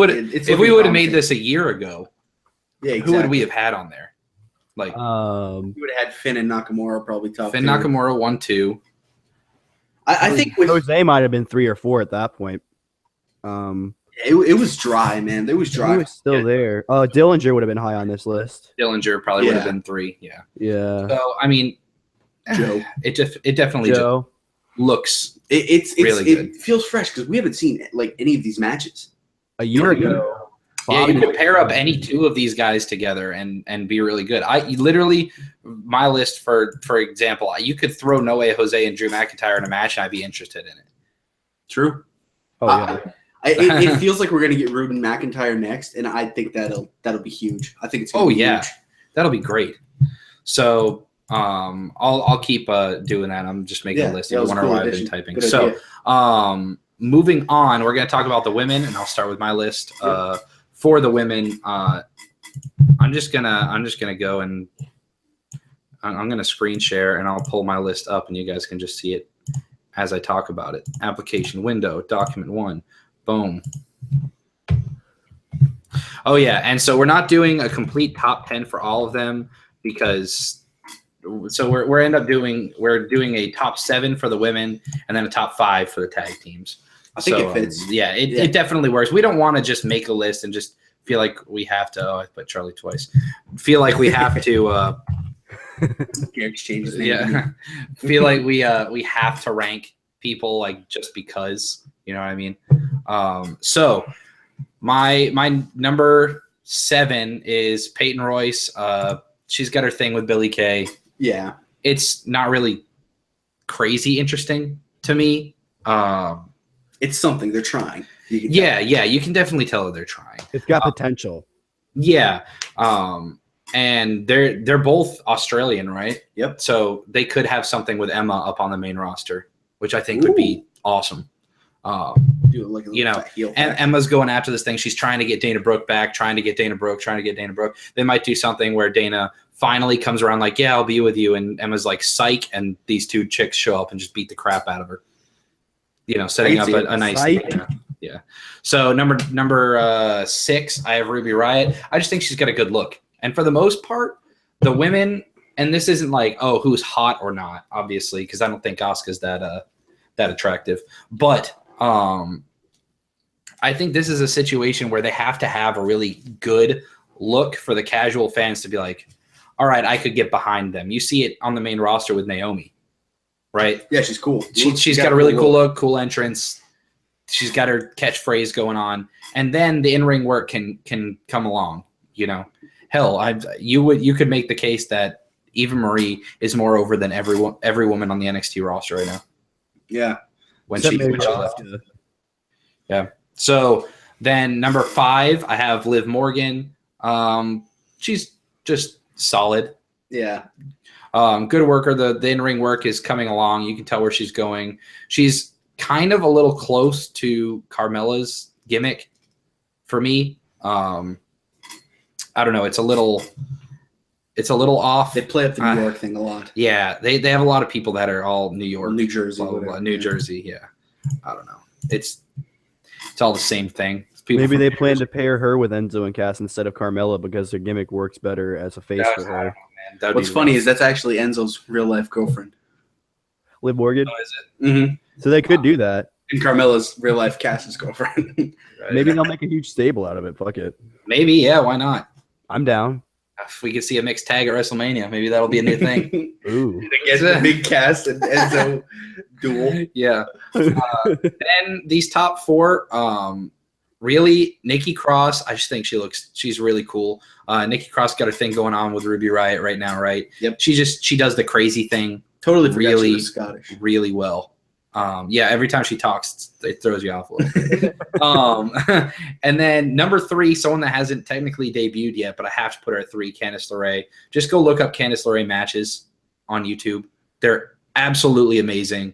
would have made this a year ago, who would we have had on there? Like, we would have had Finn and Nakamura probably top. Finn 2. Nakamura 1, 2. I think with Jose might have been 3 or 4 at that point. It was dry, man. It was dry. He was still there. Dillinger would have been high on this list. Dillinger probably would have been 3. Yeah. Yeah. So I mean, Joe. It definitely just looks really good. It feels fresh because we haven't seen like any of these matches a year ago. Yeah, you could pair up any 2 of these guys together and be really good. My list, for example, you could throw Noe Jose and Drew McIntyre in a match, and I'd be interested in it. True. Oh yeah. It feels like we're gonna get Roode and McIntyre next, and I think that'll be huge. I think it's gonna be huge. That'll be great. So I'll keep doing that. I'm just making a list. You wonder why I've been typing. Good so idea. moving on, we're gonna talk about the women, and I'll start with my list. For the women, I'm just gonna go and I'm gonna screen share, and I'll pull my list up, and you guys can just see it as I talk about it. Application window, document 1. Boom. Oh yeah, and so we're not doing a complete top 10 for all of them because we're doing a top 7 for the women and then a top 5 for the tag teams. I think it fits. It definitely works. We don't want to just make a list and just feel like we have to. Oh, I put Charlie twice. Feel like we have to. Feel like we have to rank people like just because. You know what I mean? So my number 7 is Peyton Royce. She's got her thing with Billy Kay. Yeah. It's not really crazy interesting to me. It's something they're trying. You can definitely tell they're trying. It's got potential. Yeah. And they're both Australian, right? Yep. So they could have something with Emma up on the main roster, which I think would be awesome. Emma's going after this thing. She's trying to get Dana Brooke back, trying to get Dana Brooke. They might do something where Dana finally comes around like, yeah, I'll be with you. And Emma's like, psych. And these 2 chicks show up and just beat the crap out of her. Setting up a nice. Yeah. So number 6, I have Ruby Riott. I just think she's got a good look. And for the most part, the women, and this isn't like, oh, who's hot or not, obviously, because I don't think Asuka's that attractive. But I think this is a situation where they have to have a really good look for the casual fans to be like, all right, I could get behind them. You see it on the main roster with Naomi, right? Yeah, she's cool. She's got a really cool look, cool entrance. She's got her catchphrase going on, and then the in-ring work can come along. Hell, you could make the case that Eva Marie is more over than every woman on the NXT roster right now. Yeah, when she left. Yeah. So then number 5, I have Liv Morgan. She's just solid. Yeah. Good worker. The in-ring work is coming along. You can tell where she's going. She's kind of a little close to Carmella's gimmick for me. I don't know. It's a little off. They play up the New York thing a lot. Yeah, they have a lot of people that are all New York, New Jersey, blah, blah, blah. New Jersey. Yeah, I don't know. It's all the same thing. Maybe they plan to pair her with Enzo and Cass instead of Carmella because their gimmick works better as a face for her. What's funny is that's actually Enzo's real life girlfriend. Liv Morgan. Oh, is it? Mm-hmm. So they could do that. And Carmella's real life Cass's girlfriend. Right. Maybe they'll make a huge stable out of it. Fuck it. Maybe, yeah. Why not? I'm down. If we could see a mixed tag at WrestleMania, maybe that'll be a new thing. Ooh. They get the big Cass and Enzo duel. Yeah. Then these top 4, really, Nikki Cross. I just think she's really cool. Nikki Cross got a thing going on with Ruby Riott right now, right? Yep. She does the crazy thing. Totally really Scottish. Really well. Yeah, every time she talks, it throws you off a little bit. And then number 3, someone that hasn't technically debuted yet, but I have to put her at 3, Candice LeRae. Just go look up Candice LeRae matches on YouTube. They're absolutely amazing.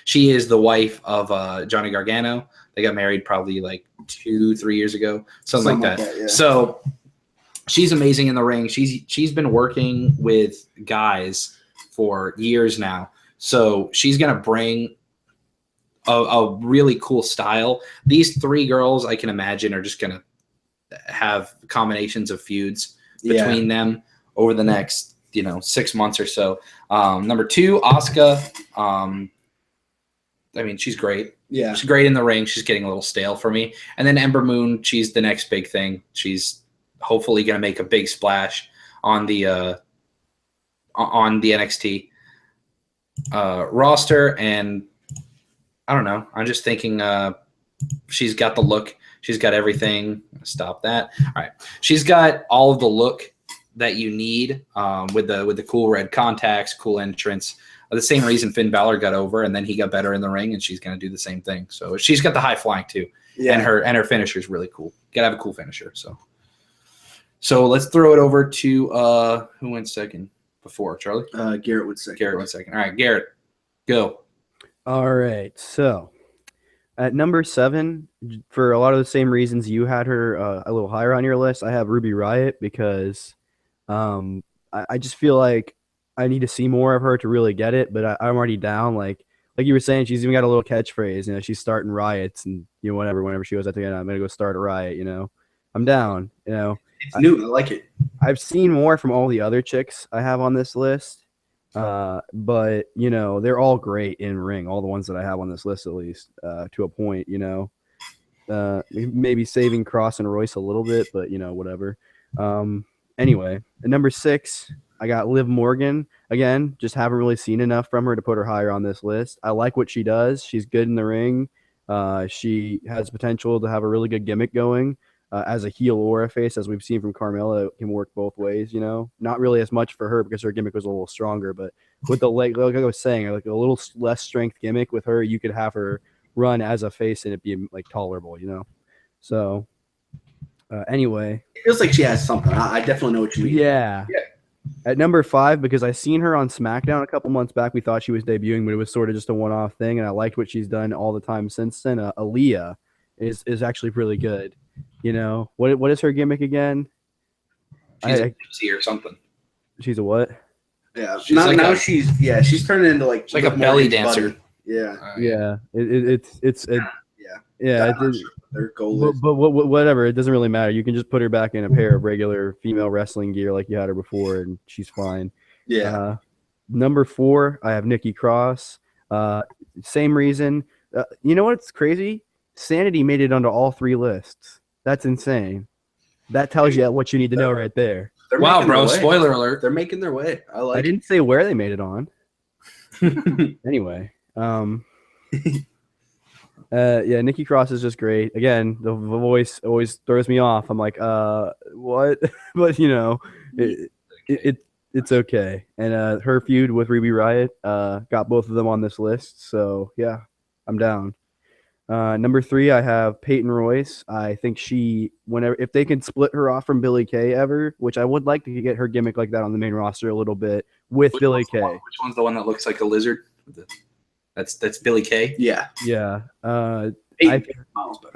She is the wife of Johnny Gargano. They got married probably like 2-3 years ago, something like that. Yeah. So she's amazing in the ring. She's been working with guys for years now. So she's going to bring a really cool style. These 3 girls, I can imagine, are just going to have combinations of feuds between them over the next, 6 months or so. Number 2, Asuka. I mean, she's great. Yeah. She's great in the ring. She's getting a little stale for me. And then Ember Moon, she's the next big thing. She's hopefully going to make a big splash on the NXT roster. And I don't know. I'm just thinking she's got the look. She's got everything. Stop that. All right. She's got all of the look that you need with the cool red contacts, cool entrance. The same reason Finn Balor got over, and then he got better in the ring, and she's going to do the same thing. So she's got the high flying too, and her finisher is really cool. Got to have a cool finisher. So let's throw it over to who went second before Charlie? Garrett went second. Garrett went second. All right, Garrett, go. All right. So at number 7, for a lot of the same reasons you had her a little higher on your list, I have Ruby Riott because I just feel like I need to see more of her to really get it, but I'm already down. Like you were saying, she's even got a little catchphrase. She's starting riots and whenever she goes, I think I'm gonna go start a riot. I'm down. It's new. I like it. I've seen more from all the other chicks I have on this list, but they're all great in ring. All the ones that I have on this list, at least to a point. Maybe saving Cross and Royce a little bit, but whatever. Anyway, at number 6. I got Liv Morgan. Again, just haven't really seen enough from her to put her higher on this list. I like what she does. She's good in the ring. She has potential to have a really good gimmick going as a heel or a face, as we've seen from Carmella. It can work both ways, Not really as much for her because her gimmick was a little stronger, but with the leg, like I was saying, like a little less strength gimmick with her, you could have her run as a face and it be like tolerable, So anyway. It feels like she has something. I definitely know what you mean. Yeah. At number 5, because I seen her on SmackDown a couple months back, we thought she was debuting, but it was sort of just a one-off thing, and I liked what she's done all the time since then. Aaliyah is actually really good. What is her gimmick again? She's a gypsy or something. She's a what? Yeah. She's she's turning into like a belly dancer. Buddy. Yeah. Yeah. It's Yeah, I'm not sure what their goal is. but whatever. It doesn't really matter. You can just put her back in a pair of regular female wrestling gear like you had her before, and she's fine. Yeah. Number 4, I have Nikki Cross. Same reason. You know what's crazy? Sanity made it onto all 3 lists. That's insane. That tells you what you need to know right there. Wow, bro! Spoiler alert. They're making their way. I didn't say where they made it on. Anyway, yeah, Nikki Cross is just great. Again, the voice always throws me off. I'm like, what? But you know, it's okay. And her feud with Ruby Riott got both of them on this list. So yeah, I'm down. Number 3, I have Peyton Royce. I think if they can split her off from Billie Kay ever, which I would like to get her gimmick like that on the main roster a little bit with Billie Kay. Which one's the one that looks like a lizard? That's Billie Kay. Yeah. Yeah. I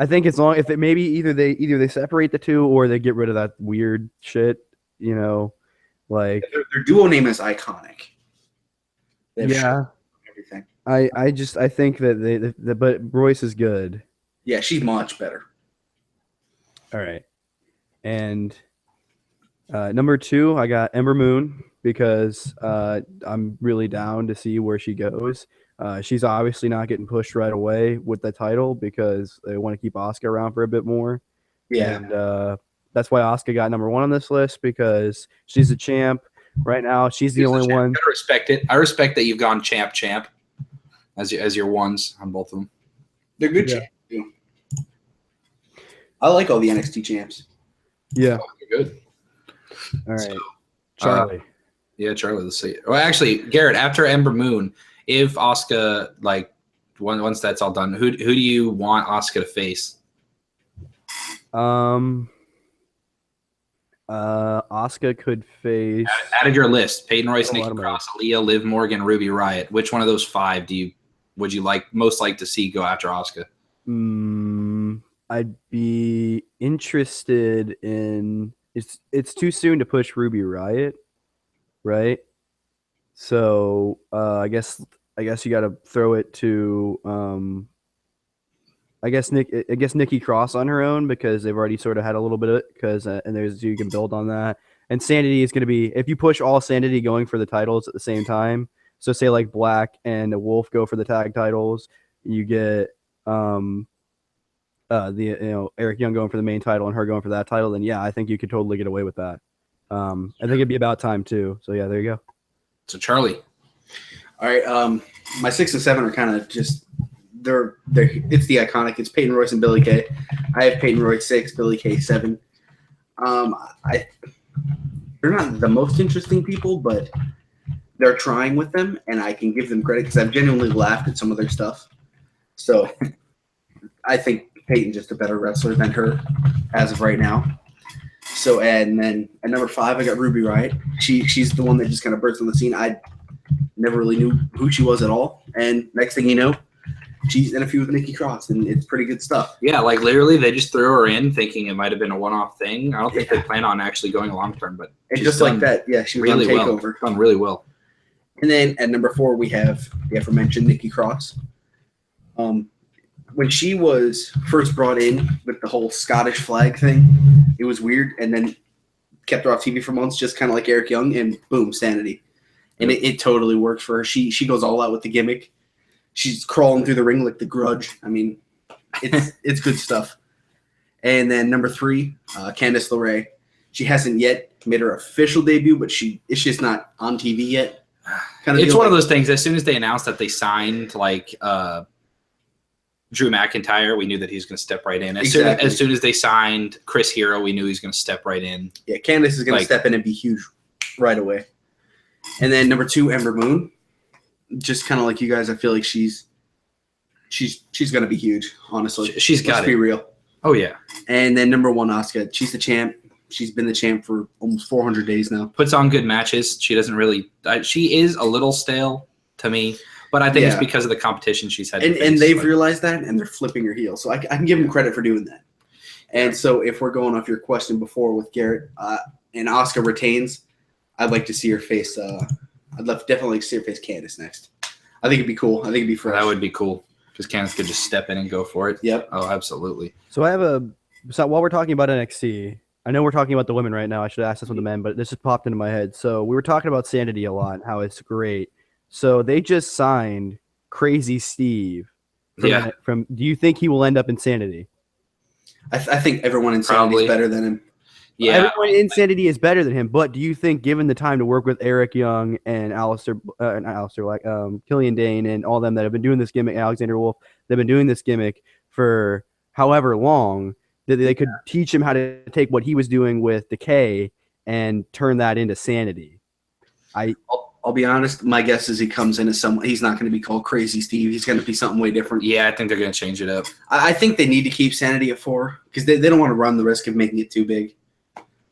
think it's long if it maybe either they separate the 2 or they get rid of that weird shit. You know, like their duo name is iconic. Yeah. Everything. I think that but Royce is good. Yeah, she's much better. All right. And number 2, I got Ember Moon because I'm really down to see where she goes. She's obviously not getting pushed right away with the title because they want to keep Asuka around for a bit more. Yeah. And that's why Asuka got number 1 on this list because she's a champ. Right now, she's the only one. I respect it. I respect that you've gone champ as your ones on both of them. They're good champs. Too. I like all the NXT champs. Yeah. Oh, they're good. All right. So, Charlie. Yeah, Charlie. Let's see. Well, actually, Garrett, after Ember Moon, if Asuka, like, once that's all done, who do you want Asuka to face? Asuka could face. Added your list: Peyton Royce, Nikki Cross, Aaliyah, Liv Morgan, Ruby Riott. Which one of those 5 would you most like to see go after Asuka? I'd be interested in. It's too soon to push Ruby Riott, right? So I guess you got to throw it to. I guess Nikki Cross on her own because they've already sort of had a little bit of it and you can build on that. And Sanity is going to be if you push all Sanity going for the titles at the same time. So say like Black and Wolf go for the tag titles, you get Eric Young going for the main title and her going for that title. Then yeah, I think you could totally get away with that. I think it'd be about time too. So yeah, there you go. So Charlie. All right, my 6 and 7 are kind of just. They're it's the iconic. It's Peyton Royce and Billie Kay. I have Peyton Royce 6, Billie Kay 7. They're not the most interesting people, but they're trying with them, and I can give them credit because I've genuinely laughed at some of their stuff. So I think Peyton's just a better wrestler than her as of right now. So and then at number 5, I got Ruby Riott. She's the one that just kind of burst on the scene. I never really knew who she was at all, and next thing you know. She's in a feud with Nikki Cross, and it's pretty good stuff. Yeah, like literally, they just threw her in thinking it might have been a one-off thing. I don't think they plan on actually going long-term, but and just like that, yeah, she was really on TakeOver. Done really well. And then at number 4, we have the aforementioned Nikki Cross. When she was first brought in with the whole Scottish flag thing, it was weird, and then kept her off TV for months, just kind of like Eric Young, and boom, Sanity. And it totally worked for her. She goes all out with the gimmick. She's crawling through the ring like the Grudge. I mean, it's good stuff. And then number 3, Candice LeRae. She hasn't yet made her official debut, but it's just not on TV yet. It's one of those things. As soon as they announced that they signed Drew McIntyre, we knew that he was going to step right in. As soon as they signed Chris Hero, we knew he was going to step right in. Yeah, Candice is going to step in and be huge right away. And then number 2, Ember Moon. Just kind of like you guys, I feel like she's going to be huge, honestly. She's got to be real. Oh, yeah. And then number 1, Asuka. She's the champ. She's been the champ for almost 400 days now. Puts on good matches. She doesn't really she is a little stale to me, but I think it's because of the competition she's had. And they've realized that, and they're flipping her heel. So I can give them credit for doing that. And so if we're going off your question before with Garrett, and Asuka retains, I'd like to see her face definitely see her face Candice next. I think it'd be cool. I think it'd be fresh. That would be cool. because Candice could just step in and go for it. Yep. Oh, absolutely. So while we're talking about NXT, I know we're talking about the women right now. I should ask this with the men, but this just popped into my head. So we were talking about Sanity a lot and how it's great. So they just signed Crazy Steve. Do you think he will end up in Sanity? I think everyone in Sanity is better than him. Yeah, everyone in Sanity is better than him. But do you think, given the time to work with Eric Young and Killian Dane and all them that have been doing this gimmick, Alexander Wolf, they've been doing this gimmick for however long, that they could teach him how to take what he was doing with Decay and turn that into Sanity? I'll be honest. My guess is he comes in as someone. He's not going to be called Crazy Steve. He's going to be something way different. Yeah, I think they're going to change it up. I think they need to keep Sanity at 4 because they don't want to run the risk of making it too big.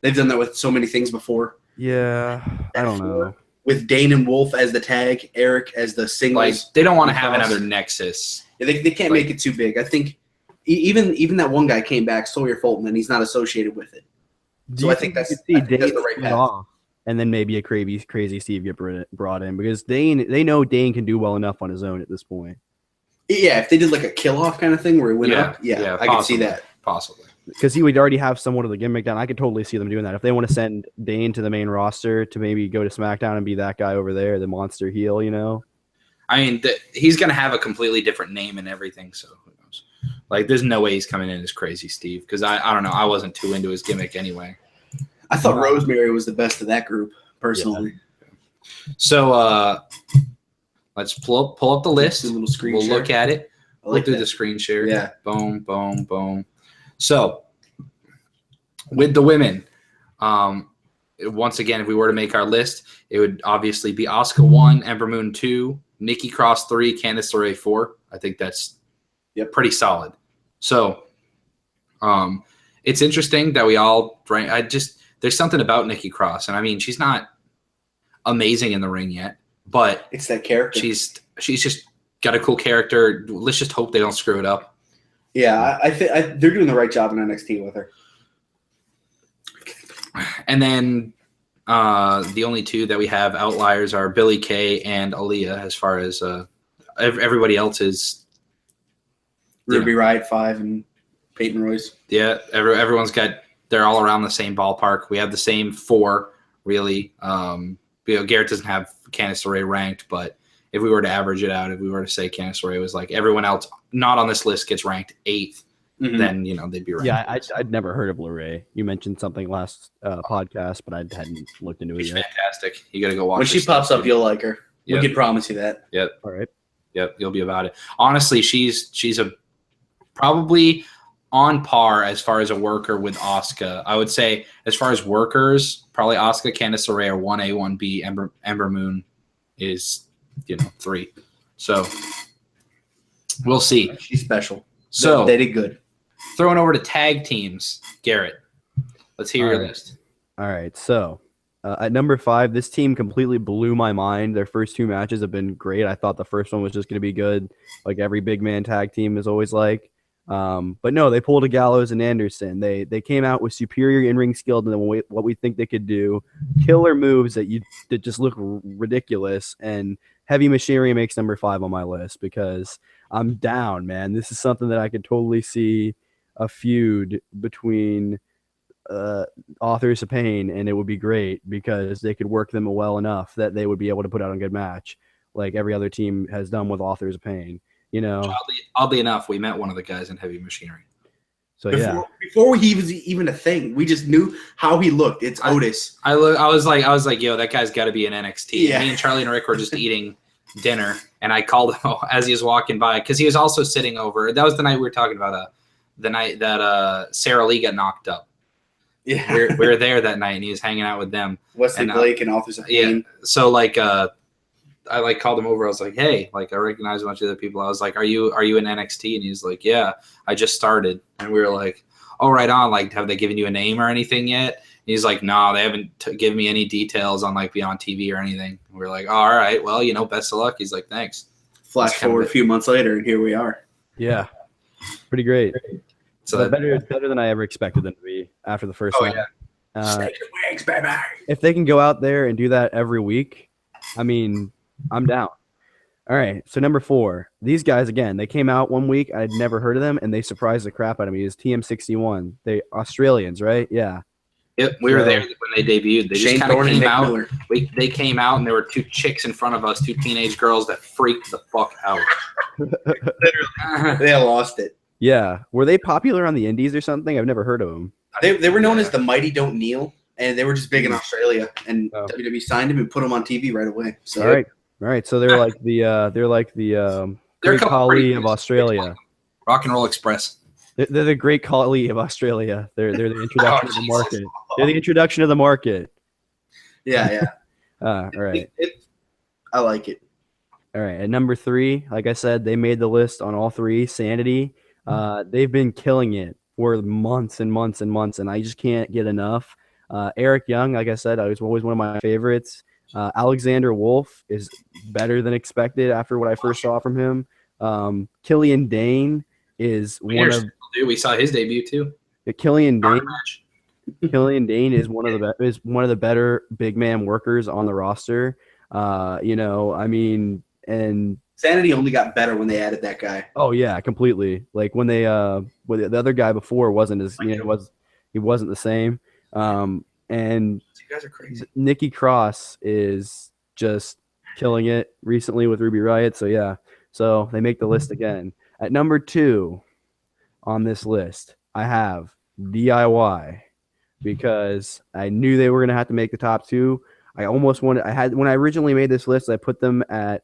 They've done that with so many things before. Yeah, I don't know. With Dane and Wolf as the tag, Eric as the singles. Like, they don't want to have another Nexus. Yeah, they can't make it too big. I think even that one guy came back, Sawyer Fulton, and he's not associated with it. So I think that's the right path. And then maybe a crazy Steve get brought in because they know Dane can do well enough on his own at this point. Yeah, if they did like a kill-off kind of thing where he went up, I could see that. Possibly. Because he would already have somewhat of the gimmick down. I could totally see them doing that. If they want to send Dane to the main roster to maybe go to SmackDown and be that guy over there, the monster heel, you know? I mean, he's going to have a completely different name and everything, so who knows? Like, there's no way he's coming in as Crazy Steve because I don't know. I wasn't too into his gimmick anyway. I thought Rosemary was the best of that group, personally. Yeah. So let's pull up the list. A little screen we'll share. Look at it. We'll do the screen share. Yeah. Boom, boom, boom. So with the women, once again, if we were to make our list, it would obviously be Asuka 1, Ember Moon 2, Nikki Cross 3, Candice LeRae 4. I think that's pretty solid. So it's interesting that we all rank. There's something about Nikki Cross, and I mean, she's not amazing in the ring yet, but it's that character. She's just got a cool character. Let's just hope they don't screw it up. Yeah, I think they're doing the right job in NXT with her. And then the only two that we have outliers are Billie Kay and Aaliyah. As far as everybody else is Ruby Riott 5 and Peyton Royce. Yeah, everyone's got. They're all around the same ballpark. We have the same 4, really. Garrett doesn't have Candice LeRae ranked, but if we were to average it out, if we were to say Candice LeRae was like everyone else not on this list gets ranked 8th, then they'd be ranked. Yeah, I'd never heard of LeRae. You mentioned something last podcast, but I hadn't looked into it She's yet. fantastic. You got to go watch. When she pops up, you'll like her. Yep. We can promise you that. Yep. All right. Yep. You'll be about it. Honestly, she's a probably on par as far as a worker with Asuka. I would say as far as workers, probably Asuka, Candice LeRae are 1A, 1B. Ember Moon is 3. So we'll see. She's special. So they did good. Throwing over to tag teams, Garrett. Let's hear your list. All right. So at number 5, this team completely blew my mind. Their first 2 matches have been great. I thought the first one was just going to be good, like every big man tag team is always like. But no, they pulled a Gallows and Anderson. They came out with superior in-ring skill than what we think they could do. Killer moves that just look ridiculous. And Heavy Machinery makes number 5 on my list because I'm down, man. This is something that I could totally see a feud between Authors of Pain, and it would be great because they could work them well enough that they would be able to put out a good match, like every other team has done with Authors of Pain. Oddly enough, we met one of the guys in Heavy Machinery. So before he was even a thing, we just knew how he looked. It's Otis. I was like, yo, that guy's got to be in NXT. Yeah. Me and Charlie and Rick were just eating dinner, and I called him as he was walking by because he was also sitting over. That was the night we were talking about. The night that Sarah Lee got knocked up. Yeah, we were there that night, and he was hanging out with them. Wesley Blake and Authors of Pain. Yeah. So I called him over. I was like, hey, I recognize a bunch of other people. I was like, are you in NXT? And he's like, yeah, I just started. And we were like, oh, right on. Like, have they given you a name or anything yet? And he's like, no, they haven't given me any details on being on TV or anything. And we were like, oh, all right, well, best of luck. He's like, thanks. Flash forward a few months later, and here we are. Yeah, pretty great. So better than I ever expected them to be after the first one. Yeah. Steak and wings, baby. If they can go out there and do that every week, I mean, I'm down. All right. So number 4, these guys again. They came out one week. I'd never heard of them, and they surprised the crap out of me. Is TM61? They Australians, right? Yeah. Yep, we were there when they debuted. They Shane just kind of Thorne and came Nick out. Miller. They came out, and there were 2 chicks in front of us, 2 teenage girls that freaked the fuck out. Literally, they lost it. Yeah. Were they popular on the Indies or something? I've never heard of them. They were known as the Mighty Don't Kneel, and they were just big in Australia. And Oh. WWE signed him and put him on TV right away. So All right. So they're like the They're a Great couple Khali pretty of good- Australia. Rock and Roll Express. They're the Great Khali of Australia. They're the introduction of the Jesus. market. They're the introduction of the market. yeah. All right. I like it. All right. At number 3, like I said, they made the list on all 3. Sanity. They've been killing it for months and months and months, and I just can't get enough. Eric Young, like I said, I was always one of my favorites. Alexander Wolf is better than expected after what I first saw from him. Killian Dane is one of Dude, we saw his debut too. Killian Dane. Match. Killian Dane is one of the better big man workers on the roster. I mean, and Sanity only got better when they added that guy. oh yeah, completely. Like when they when the other guy before wasn't as he wasn't the same. And You guys are crazy. Nikki Cross is just killing it recently with Ruby Riott. So yeah, so they make the list again. At number 2 on this list, I have DIY because I knew they were gonna have to make the top 2. I almost wanted. I had when I originally made this list, I put them at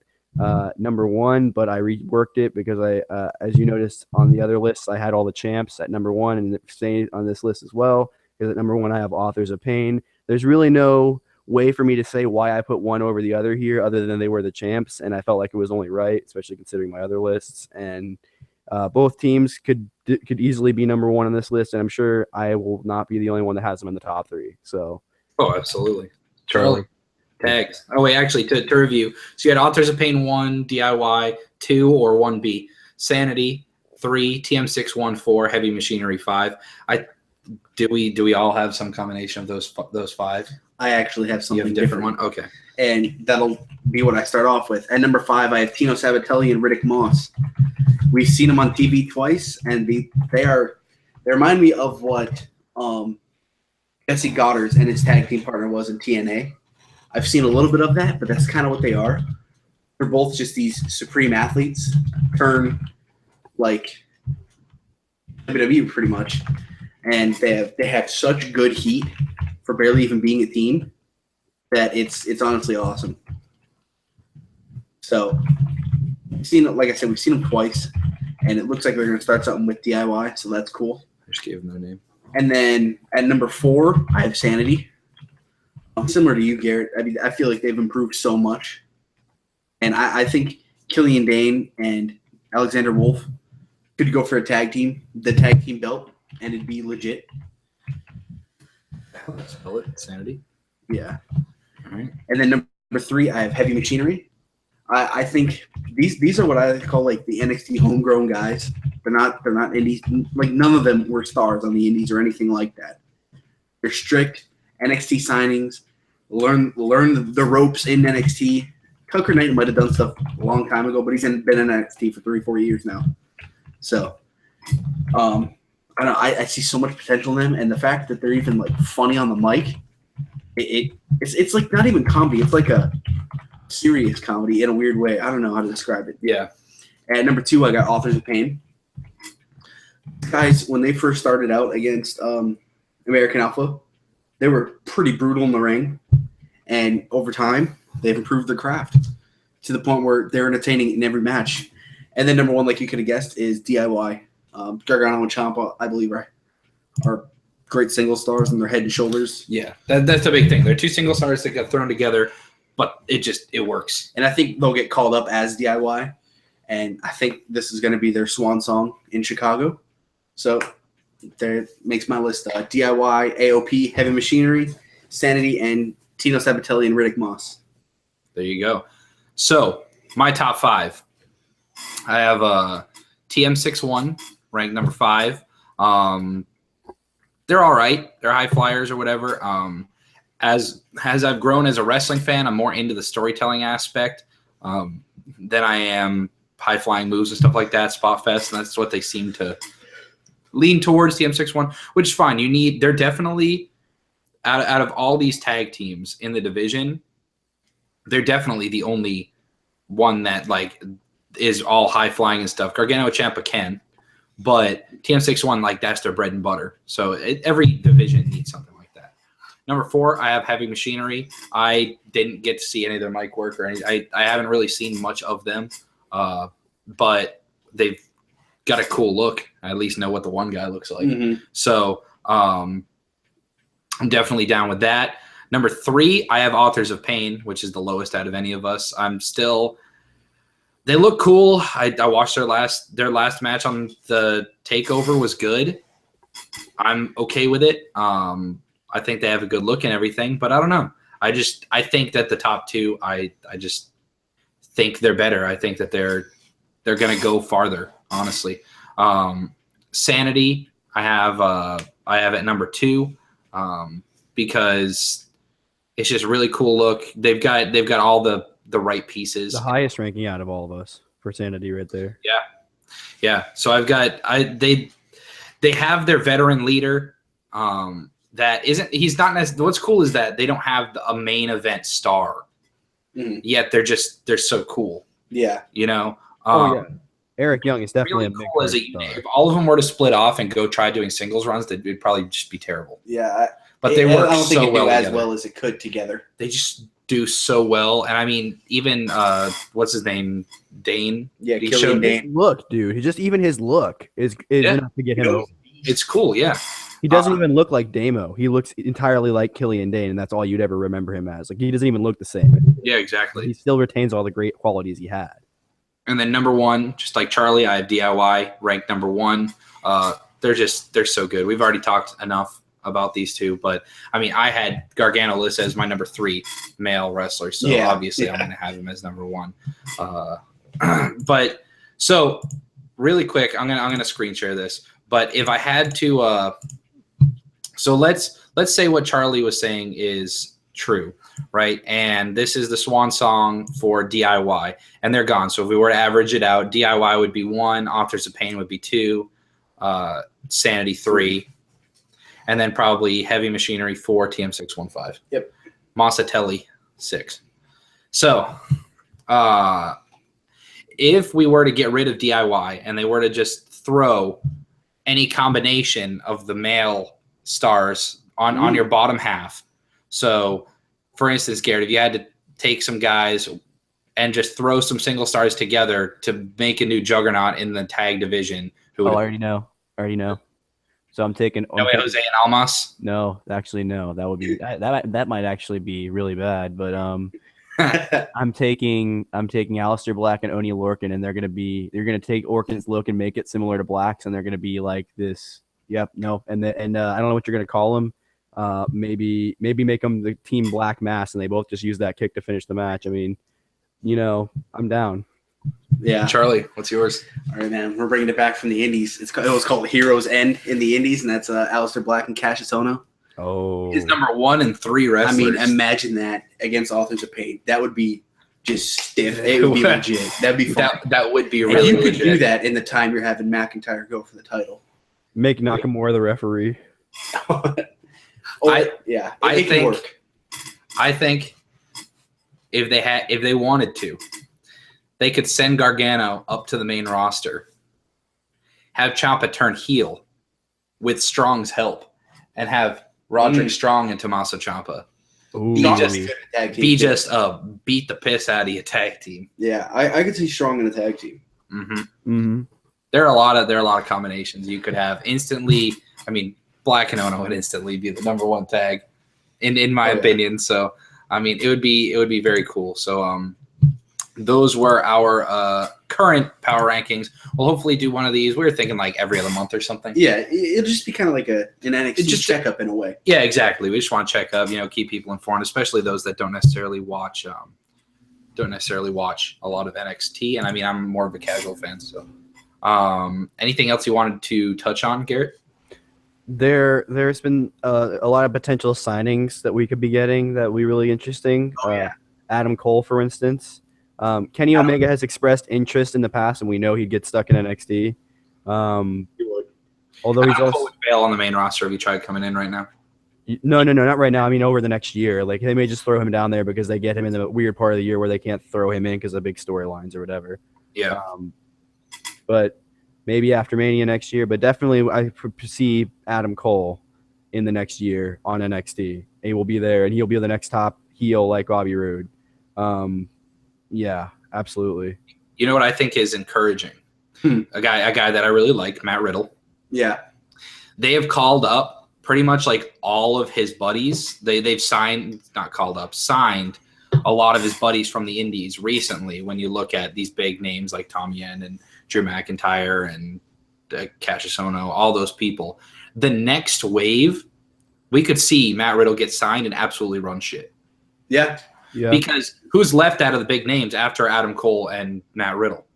number 1, but I reworked it because I, as you noticed on the other lists, I had all the champs at number 1 and staying on this list as well. Because at number 1, I have Authors of Pain. There's really no way for me to say why I put one over the other here, other than they were the champs, and I felt like it was only right, especially considering my other lists. And both teams could easily be number 1 on this list, and I'm sure I will not be the only one that has them in the top 3. So, Oh, absolutely. Charlie. Tags. Oh, wait, actually, to review. So you had Authors of Pain 1, DIY 2, or 1B. Sanity 3, TM614, Heavy Machinery 5. Do we all have some combination of those 5? I actually have You something have a different one? Okay. And that'll be what I start off with. At number 5, I have Tino Sabatelli and Riddick Moss. We've seen them on TV twice, and they remind me of what Jesse Goddard's and his tag team partner was in TNA. I've seen a little bit of that, but that's kind of what they are. They're both just these supreme athletes, turn like WWE pretty much, and they have such good heat for barely even being a team that it's honestly awesome. So, like I said, we've seen them twice, and it looks like they're going to start something with DIY, so that's cool. I just gave them their name. And then at number 4, I have Sanity. Similar to you, Garrett. I mean, I feel like they've improved so much. And I think Killian Dane and Alexander Wolf could go for the tag team belt, and it'd be legit. Spell it. Sanity. Yeah. All right. And then number 3, I have Heavy Machinery. I think these are what I call like the NXT homegrown guys. They're not indies. Like none of them were stars on the indies or anything like that. They're strict NXT signings. Learn the ropes in NXT. Tucker Knight might have done stuff a long time ago, but he's been in NXT for 3-4 years now. So, I don't know. I see so much potential in them, and the fact that they're even like funny on the mic, it's like not even comedy. It's like a serious comedy in a weird way. I don't know how to describe it. Yeah. At number 2, I got Authors of Pain. Guys, when they first started out against American Alpha, they were pretty brutal in the ring, and over time, they've improved their craft to the point where they're entertaining in every match. And then number 1, like you could have guessed, is DIY. Gargano and Ciampa, I believe, are great single stars, and they're head and shoulders. Yeah, that's the big thing. They're 2 single stars that got thrown together, but it works. And I think they'll get called up as DIY, and I think this is going to be their swan song in Chicago. So there makes my list: DIY, AOP, Heavy Machinery, Sanity, and Tino Sabatelli and Riddick Moss. There you go. So my top 5, I have TM61 ranked number 5. They're all right. They're high flyers or whatever. As I've grown as a wrestling fan, I'm more into the storytelling aspect. than I am high flying moves and stuff like that. Spot fest, and that's what they seem to lean towards. TM61, which is fine. They're definitely out of all these tag teams in the division, they're definitely the only one that like is all high flying and stuff. Gargano and Ciampa can, but TM61, like, that's their bread and butter. So every division needs something like that. Number 4, I have Heavy Machinery. I didn't get to see any of their mic work or I haven't really seen much of them, but they've got a cool look. I at least know what the one guy looks like. Mm-hmm. So I'm definitely down with that. Number 3, I have Authors of Pain, which is the lowest out of any of us. They look cool. I watched their last match on the Takeover was good. I'm okay with it. I think they have a good look and everything, but I don't know. I think that the top 2, I just think they're better. I think that they're gonna go farther, honestly. Sanity, I have at number 2, because it's just a really cool look. They've got all the right pieces. The highest ranking out of all of us for Sanity right there. Yeah. So they have their veteran leader. He's not what's cool is that they don't have a main event star. Mm-hmm. Yet they're so cool. Yeah. Yeah. Eric Young is definitely really cool as a unit. If all of them were to split off and go try doing singles runs, it'd probably just be terrible. Yeah. But they work I don't think so well as together. well as it could together. They just do so well. And I mean, even what's his name? Dane? Yeah, Killian Dane. Look, dude. Even his look is enough to get him over. It's cool, yeah. He doesn't even look like Damo. He looks entirely like Killian Dane, and that's all you'd ever remember him as. Like, he doesn't even look the same. Yeah, exactly. He still retains all the great qualities he had. And then number 1, just like Charlie, I have DIY ranked number 1. They're so good. We've already talked enough about these two, but I mean, I had Gargano listed as my number 3 male wrestler, so obviously I'm going to have him as number 1. But so really quick, I'm gonna screen share this. But if I had to, so let's say what Charlie was saying is true, right? And this is the swan song for DIY, and they're gone. So if we were to average it out, DIY would be 1, Authors of Pain would be 2, Sanity 3, and then probably Heavy Machinery 4, TM615. Yep. Massatelli 6. So if we were to get rid of DIY and they were to just throw any combination of the male stars on your bottom half. So, for instance, Garrett, if you had to take some guys and just throw some single stars together to make a new juggernaut in the tag division, I already know. So I'm taking Jose and Almas. No, actually, no. That would be that might actually be really bad. But I'm taking Aleister Black and Oney Lorcan, and they're gonna take Orkin's look and make it similar to Black's, and they're gonna be like this. Yep, no, and I don't know what you're gonna call them. Maybe make them the Team Black Mass, and they both just use that kick to finish the match. I mean, I'm down. Yeah, Charlie, what's yours? All right, man. We're bringing it back from the Indies. It was called Heroes End in the Indies, and that's Aleister Black and Cassius Ohno. Oh, his number 1 and 3 wrestlers. I mean, imagine that against Authors of Pain. That would be just stiff. It would be legit. That'd be fun. That would be really. And you could do that in the time you're having McIntyre go for the title. Make Nakamura the referee. I think if they wanted to, they could send Gargano up to the main roster, have Ciampa turn heel with Strong's help, and have Roderick Strong and Tommaso Ciampa beat the piss out of your tag team. Yeah, I could see Strong in a tag team. Mm-hmm. Mm-hmm. There are a lot of combinations you could have instantly. I mean, Black and Ohno would instantly be the number 1 tag, in my opinion. So, I mean, it would be very cool. So, those were our current power rankings. We'll hopefully do one of these. We were thinking like every other month or something. Yeah, it'll just be kind of like an NXT checkup in a way. Yeah, exactly. We just want to check up, keep people informed, especially those that don't necessarily watch a lot of NXT. And I mean, I'm more of a casual fan. So, anything else you wanted to touch on, Garrett? There's been a lot of potential signings that we could be getting that would be really interesting. Oh, yeah. Adam Cole, for instance. Kenny Omega has expressed interest in the past, and we know he'd get stuck in NXT. Although he's Adam also Cole would fail on the main roster if he tried coming in right now. no, not right now. I mean, over the next year, like they may just throw him down there because they get him in the weird part of the year where they can't throw him in because of big storylines or whatever. Yeah. But maybe after Mania next year. But definitely, I see Adam Cole in the next year on NXT. He will be there, and he'll be the next top heel like Bobby Roode. Yeah, absolutely. You know what I think is encouraging? A guy that I really like, Matt Riddle. Yeah. They have called up pretty much like all of his buddies. They've signed a lot of his buddies from the indies recently. When you look at these big names like Tom Yen and Drew McIntyre and Cassius Ohno, all those people, the next wave, we could see Matt Riddle get signed and absolutely run shit. Yeah. Because who's left out of the big names after Adam Cole and Matt Riddle?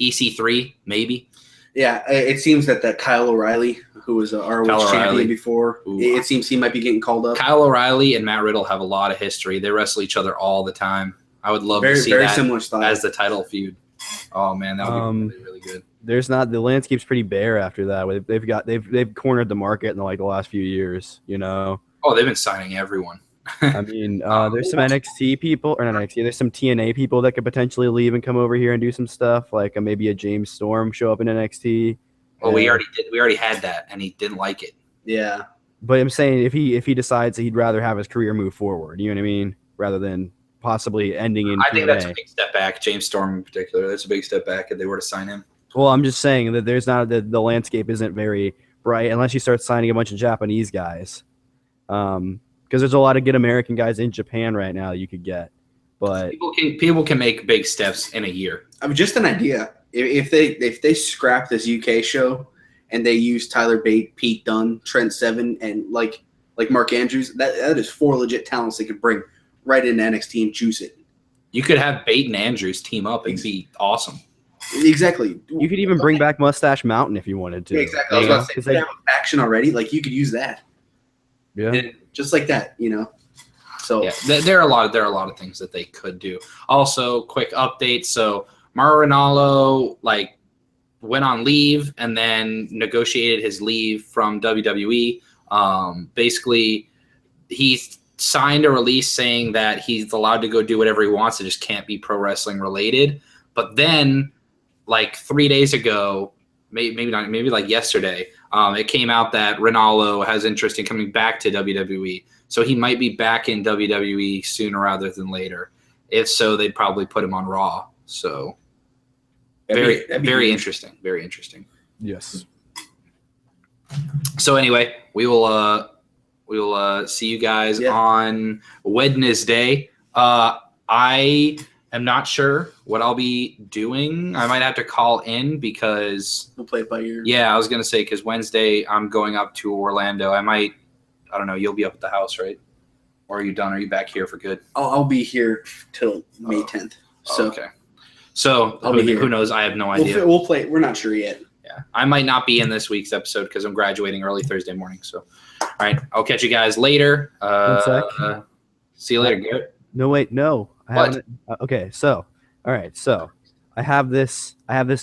EC3, maybe. Yeah, it seems that Kyle O'Reilly, who was a ROH champion before, it seems he might be getting called up. Kyle O'Reilly and Matt Riddle have a lot of history. They wrestle each other all the time. I would love to see very that similar style as the title feud. Oh man, that would be really, really good. The landscape's pretty bare after that. They've cornered the market in the last few years. You know. Oh, they've been signing everyone. I mean, there's some NXT people, or not NXT. There's some TNA people that could potentially leave and come over here and do some stuff, like maybe a James Storm show up in NXT. Well, we already had that, and he didn't like it. Yeah, but I'm saying if he decides that he'd rather have his career move forward, you know what I mean, rather than possibly ending in. I think that's a big step back. James Storm in particular, that's a big step back if they were to sign him. Well, I'm just saying that there's not the landscape isn't very bright unless you start signing a bunch of Japanese guys. Because there's a lot of good American guys in Japan right now that you could get, but people can make big steps in a year. I mean, just an idea. If they scrap this UK show and they use Tyler Bate, Pete Dunne, Trent Seven, and like Mark Andrews, that is 4 legit talents they could bring right into NXT and juice it. You could have Bate and Andrews team up and be awesome. Exactly. You could even bring back Mustache Mountain if you wanted to. Yeah, exactly. I was about to say, they have action already. Like you could use that. Yeah. And just like that, you know. So yeah, there are a lot of things that they could do. Also, quick update. So Mauro Ranallo went on leave and then negotiated his leave from WWE. Basically, he signed a release saying that he's allowed to go do whatever he wants. It just can't be pro wrestling related. But then, 3 days ago, maybe yesterday, it came out that Ranallo has interest in coming back to WWE. So he might be back in WWE sooner rather than later. If so, they'd probably put him on Raw. So very interesting. Very interesting. Yes. So anyway, we will see you guys on Wednesday. I am not sure what I'll be doing. I might have to call in because we'll play it by ear. Yeah, I was gonna say because Wednesday I'm going up to Orlando. I don't know. You'll be up at the house, right? Or are you done? Are you back here for good? I'll be here till May 10th. So okay. So who knows? I have no idea. We'll play. We're not sure yet. Yeah, I might not be in this week's episode because I'm graduating early Thursday morning. So, all right, I'll catch you guys later. See you later, Garrett. No, wait, no. What? Okay, so all right, so I have this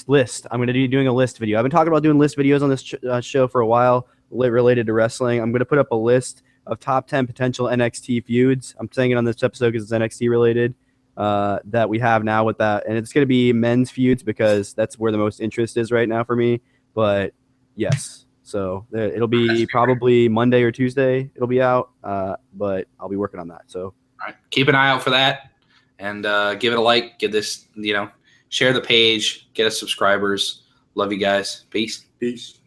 list. I'm going to be doing a list video. I've been talking about doing list videos on this show for a while related to wrestling. I'm going to put up a list of top 10 potential NXT feuds. I'm saying it on this episode because it's NXT related that we have now with that. And it's going to be men's feuds because that's where the most interest is right now for me. But yes, so it'll be probably Monday or Tuesday it'll be out, but I'll be working on that. So all right, keep an eye out for that and give it a like. Give this, share the page, get us subscribers. Love you guys. Peace. Peace.